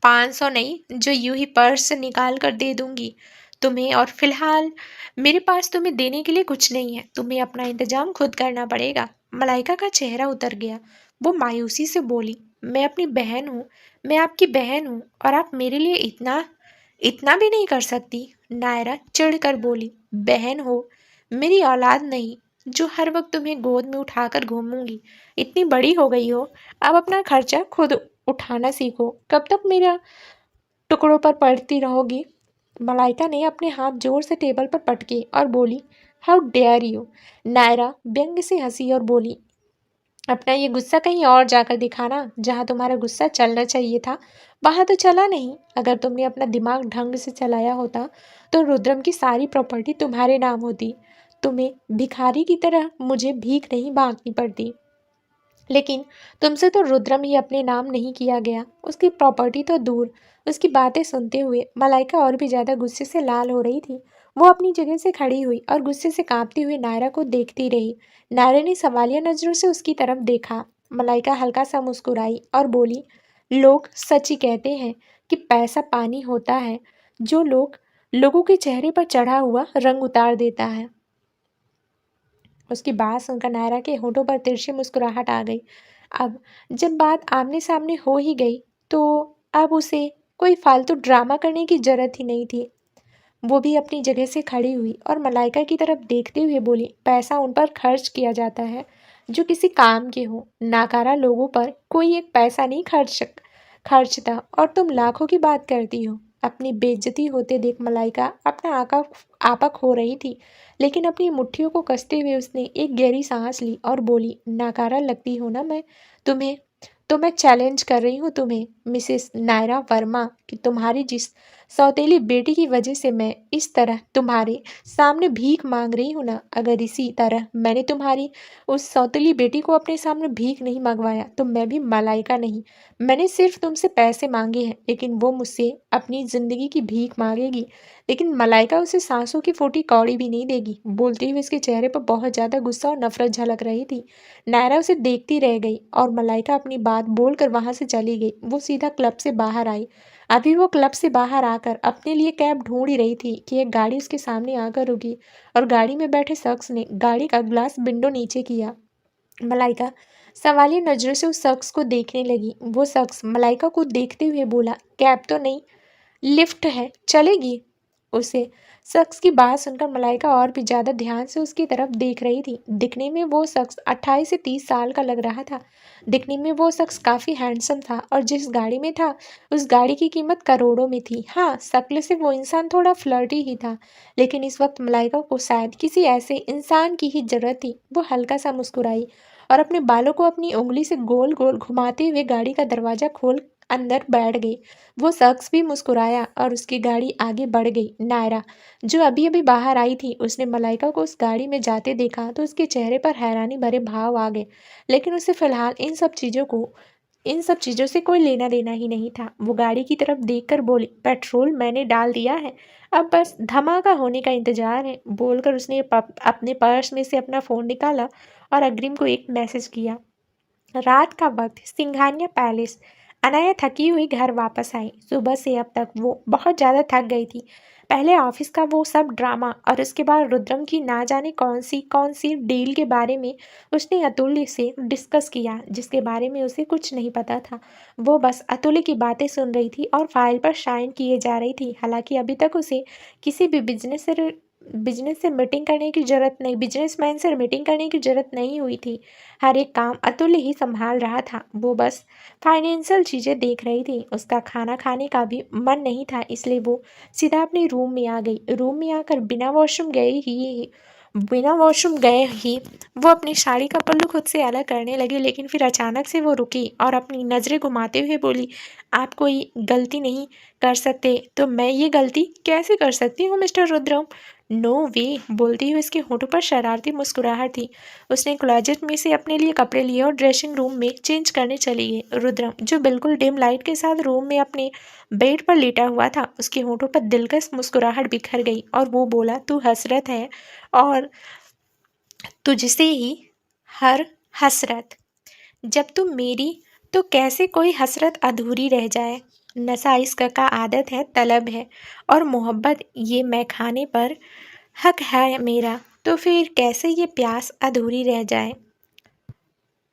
Speaker 1: 500 नहीं, जो यूं ही पर्स से निकाल कर दे दूंगी तुम्हें, और फिलहाल मेरे पास तुम्हें देने के लिए कुछ नहीं है। तुम्हें अपना इंतजाम खुद करना पड़ेगा। मलाइका का चेहरा उतर गया। वो मायूसी से बोली, मैं अपनी बहन हूँ, मैं आपकी बहन हूँ और आप मेरे लिए इतना इतना भी नहीं कर सकती? नायरा चिढ़कर बोली। बहन हो, मेरी औलाद नहीं जो हर वक्त तुम्हें गोद में उठाकर घूमूंगी। इतनी बड़ी हो गई हो, अब अपना खर्चा खुद उठाना सीखो। कब तक मेरा टुकड़ों पर पड़ती रहोगी? मलाइका ने अपने हाथ जोर से टेबल पर पटके और बोली, हाउ डेयर यू। नायरा व्यंग से हंसी और बोली, अपना ये गुस्सा कहीं और जाकर दिखाना। जहाँ तुम्हारा गुस्सा चलना चाहिए था वहां तो चला नहीं। अगर तुमने अपना दिमाग ढंग से चलाया होता तो रुद्रम की सारी प्रॉपर्टी तुम्हारे नाम होती। तुम्हें भिखारी की तरह मुझे भीख नहीं मांगनी पड़ती। लेकिन तुमसे तो रुद्रम ही अपने नाम नहीं किया गया, उसकी प्रॉपर्टी तो दूर। उसकी बातें सुनते हुए मलाइका और भी ज्यादा गुस्से से लाल हो रही थी। वो अपनी जगह से खड़ी हुई और गुस्से से कांपती हुई नायरा को देखती रही। नायरा ने सवालिया नजरों से उसकी तरफ देखा। मलाइका हल्का सा मुस्कुराई और बोली, लोग सच ही कहते हैं कि पैसा पानी होता है जो लोगों के चेहरे पर चढ़ा हुआ रंग उतार देता है। उसकी बात सुनकर नायरा के होठों पर तिरछी मुस्कुराहट आ गई। अब जब बात आमने सामने हो ही गई तो अब उसे कोई फालतू ड्रामा करने की जरूरत ही नहीं थी। वो भी अपनी जगह से खड़ी हुई और मलाइका की तरफ देखते हुए बोली, पैसा उन पर खर्च किया जाता है जो किसी काम के हो। नाकारा लोगों पर कोई एक पैसा नहीं खर्चता और तुम लाखों की बात करती हो। अपनी बेइज्जती होते देख मलाइका अपना आपा खो रही थी, लेकिन अपनी मुट्ठियों को कसते हुए उसने एक गहरी सांस ली और बोली, नाकारा लगती हो ना मैं तुम्हें? तो मैं चैलेंज कर रही हूँ तुम्हें, मिसेस नायरा वर्मा, कि तुम्हारी जिस सौतेली बेटी की वजह से मैं इस तरह तुम्हारे सामने भीख मांग रही हूँ ना, अगर इसी तरह मैंने तुम्हारी उस सौतेली बेटी को अपने सामने भीख नहीं मंगवाया तो मैं भी मलाइका नहीं। मैंने सिर्फ तुमसे पैसे मांगे हैं, लेकिन वो मुझसे अपनी जिंदगी की भीख मांगेगी। लेकिन मलाइका उसे सांसों की फूटी कौड़ी भी नहीं देगी। बोलते हुए उसके चेहरे पर बहुत ज्यादा गुस्सा और नफरत झलक रही थी। नायरा उसे देखती रह गई और मलाइका अपनी बात बोलकर वहां से चली गई। वो सीधा क्लब से बाहर आई। अभी वो क्लब से बाहर आकर अपने लिए कैब ढूंढ ही रही थी कि एक गाड़ी उसके सामने आकर रुकी और गाड़ी में बैठे शख्स ने गाड़ी का ग्लास विंडो नीचे किया। मलाइका सवालिया नजरों से उस शख्स को देखने लगी। वो शख्स मलाइका को देखते हुए बोला, कैब तो नहीं, लिफ्ट है, चलेगी? उसे शख्स की बात सुनकर मलाइका और भी ज्यादा ध्यान से उसकी तरफ देख रही थी। दिखने में वो शख्स 28 से 30 साल का लग रहा था। दिखने में वो शख्स काफी हैंडसम था और जिस गाड़ी में था उस गाड़ी की कीमत करोड़ों में थी। हाँ, शक्ल से वो इंसान थोड़ा फ्लर्टी ही था, लेकिन इस वक्त मलाइका को शायद किसी ऐसे इंसान की ही जरूरत थी। वो हल्का सा मुस्कुराई और अपने बालों को अपनी उंगली से गोल गोल घुमाते हुए गाड़ी का दरवाजा खोल अंदर बैठ गई। वो शख्स भी मुस्कुराया और उसकी गाड़ी आगे बढ़ गई। नायरा, जो अभी अभी बाहर आई थी, उसने मलाइका को उस गाड़ी में जाते देखा तो उसके चेहरे पर हैरानी भरे भाव आ गए। लेकिन उसे फिलहाल इन सब चीज़ों से कोई लेना देना ही नहीं था। वो गाड़ी की तरफ देखकर बोली, पेट्रोल मैंने डाल दिया है, अब बस धमाका होने का इंतजार है। बोलकर उसने अपने पर्स में से अपना फ़ोन निकाला और अग्रिम को एक मैसेज किया। रात का वक्त, सिंघानिया पैलेस। अनाया थकी हुई घर वापस आई। सुबह से अब तक वो बहुत ज़्यादा थक गई थी। पहले ऑफिस का वो सब ड्रामा और उसके बाद रुद्रम की ना जाने कौन सी डील के बारे में उसने अतुल्य से डिस्कस किया, जिसके बारे में उसे कुछ नहीं पता था। वो बस अतुल्य की बातें सुन रही थी और फाइल पर साइन किए जा रही थी। हालांकि अभी तक उसे किसी भी बिजनेसमैन से मीटिंग करने की जरूरत नहीं हुई थी। हर एक काम अतुल्य ही संभाल रहा था। वो बस फाइनेंशियल चीज़ें देख रही थी। उसका खाना खाने का भी मन नहीं था, इसलिए वो सीधा अपने रूम में आ गई। रूम में आकर बिना वॉशरूम गए ही वो अपनी साड़ी का पल्लू खुद से अलग करने लगी, लेकिन फिर अचानक से वो रुकी और अपनी नज़रें घुमाते हुए बोली, आप कोई गलती नहीं कर सकते तो मैं ये गलती कैसे कर सकती हूँ मिस्टर रुद्रम? नो वे। बोलती हुई उसके होठों पर शरारती मुस्कुराहट थी। उसने क्लोजेट में से अपने लिए कपड़े लिए और ड्रेसिंग रूम में चेंज करने चली गई। रुद्रम, जो बिल्कुल डिम लाइट के साथ रूम में अपने बेड पर लेटा हुआ था, उसके होठों पर दिलकश मुस्कुराहट बिखर गई और वो बोला, तू हसरत है और तुझसे ही हर हसरत। जब तुम मेरी तो कैसे कोई हसरत अधूरी रह जाए? नशा इश्क का आदत है, तलब है और मोहब्बत, ये मैं खाने पर हक है मेरा, तो फिर कैसे ये प्यास अधूरी रह जाए?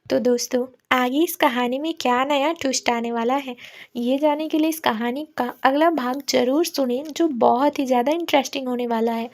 Speaker 1: तो दोस्तों आगे इस कहानी में क्या नया ट्विस्ट आने वाला है, ये जानने के लिए इस कहानी का अगला भाग जरूर सुनें, जो बहुत ही ज़्यादा इंटरेस्टिंग होने वाला है।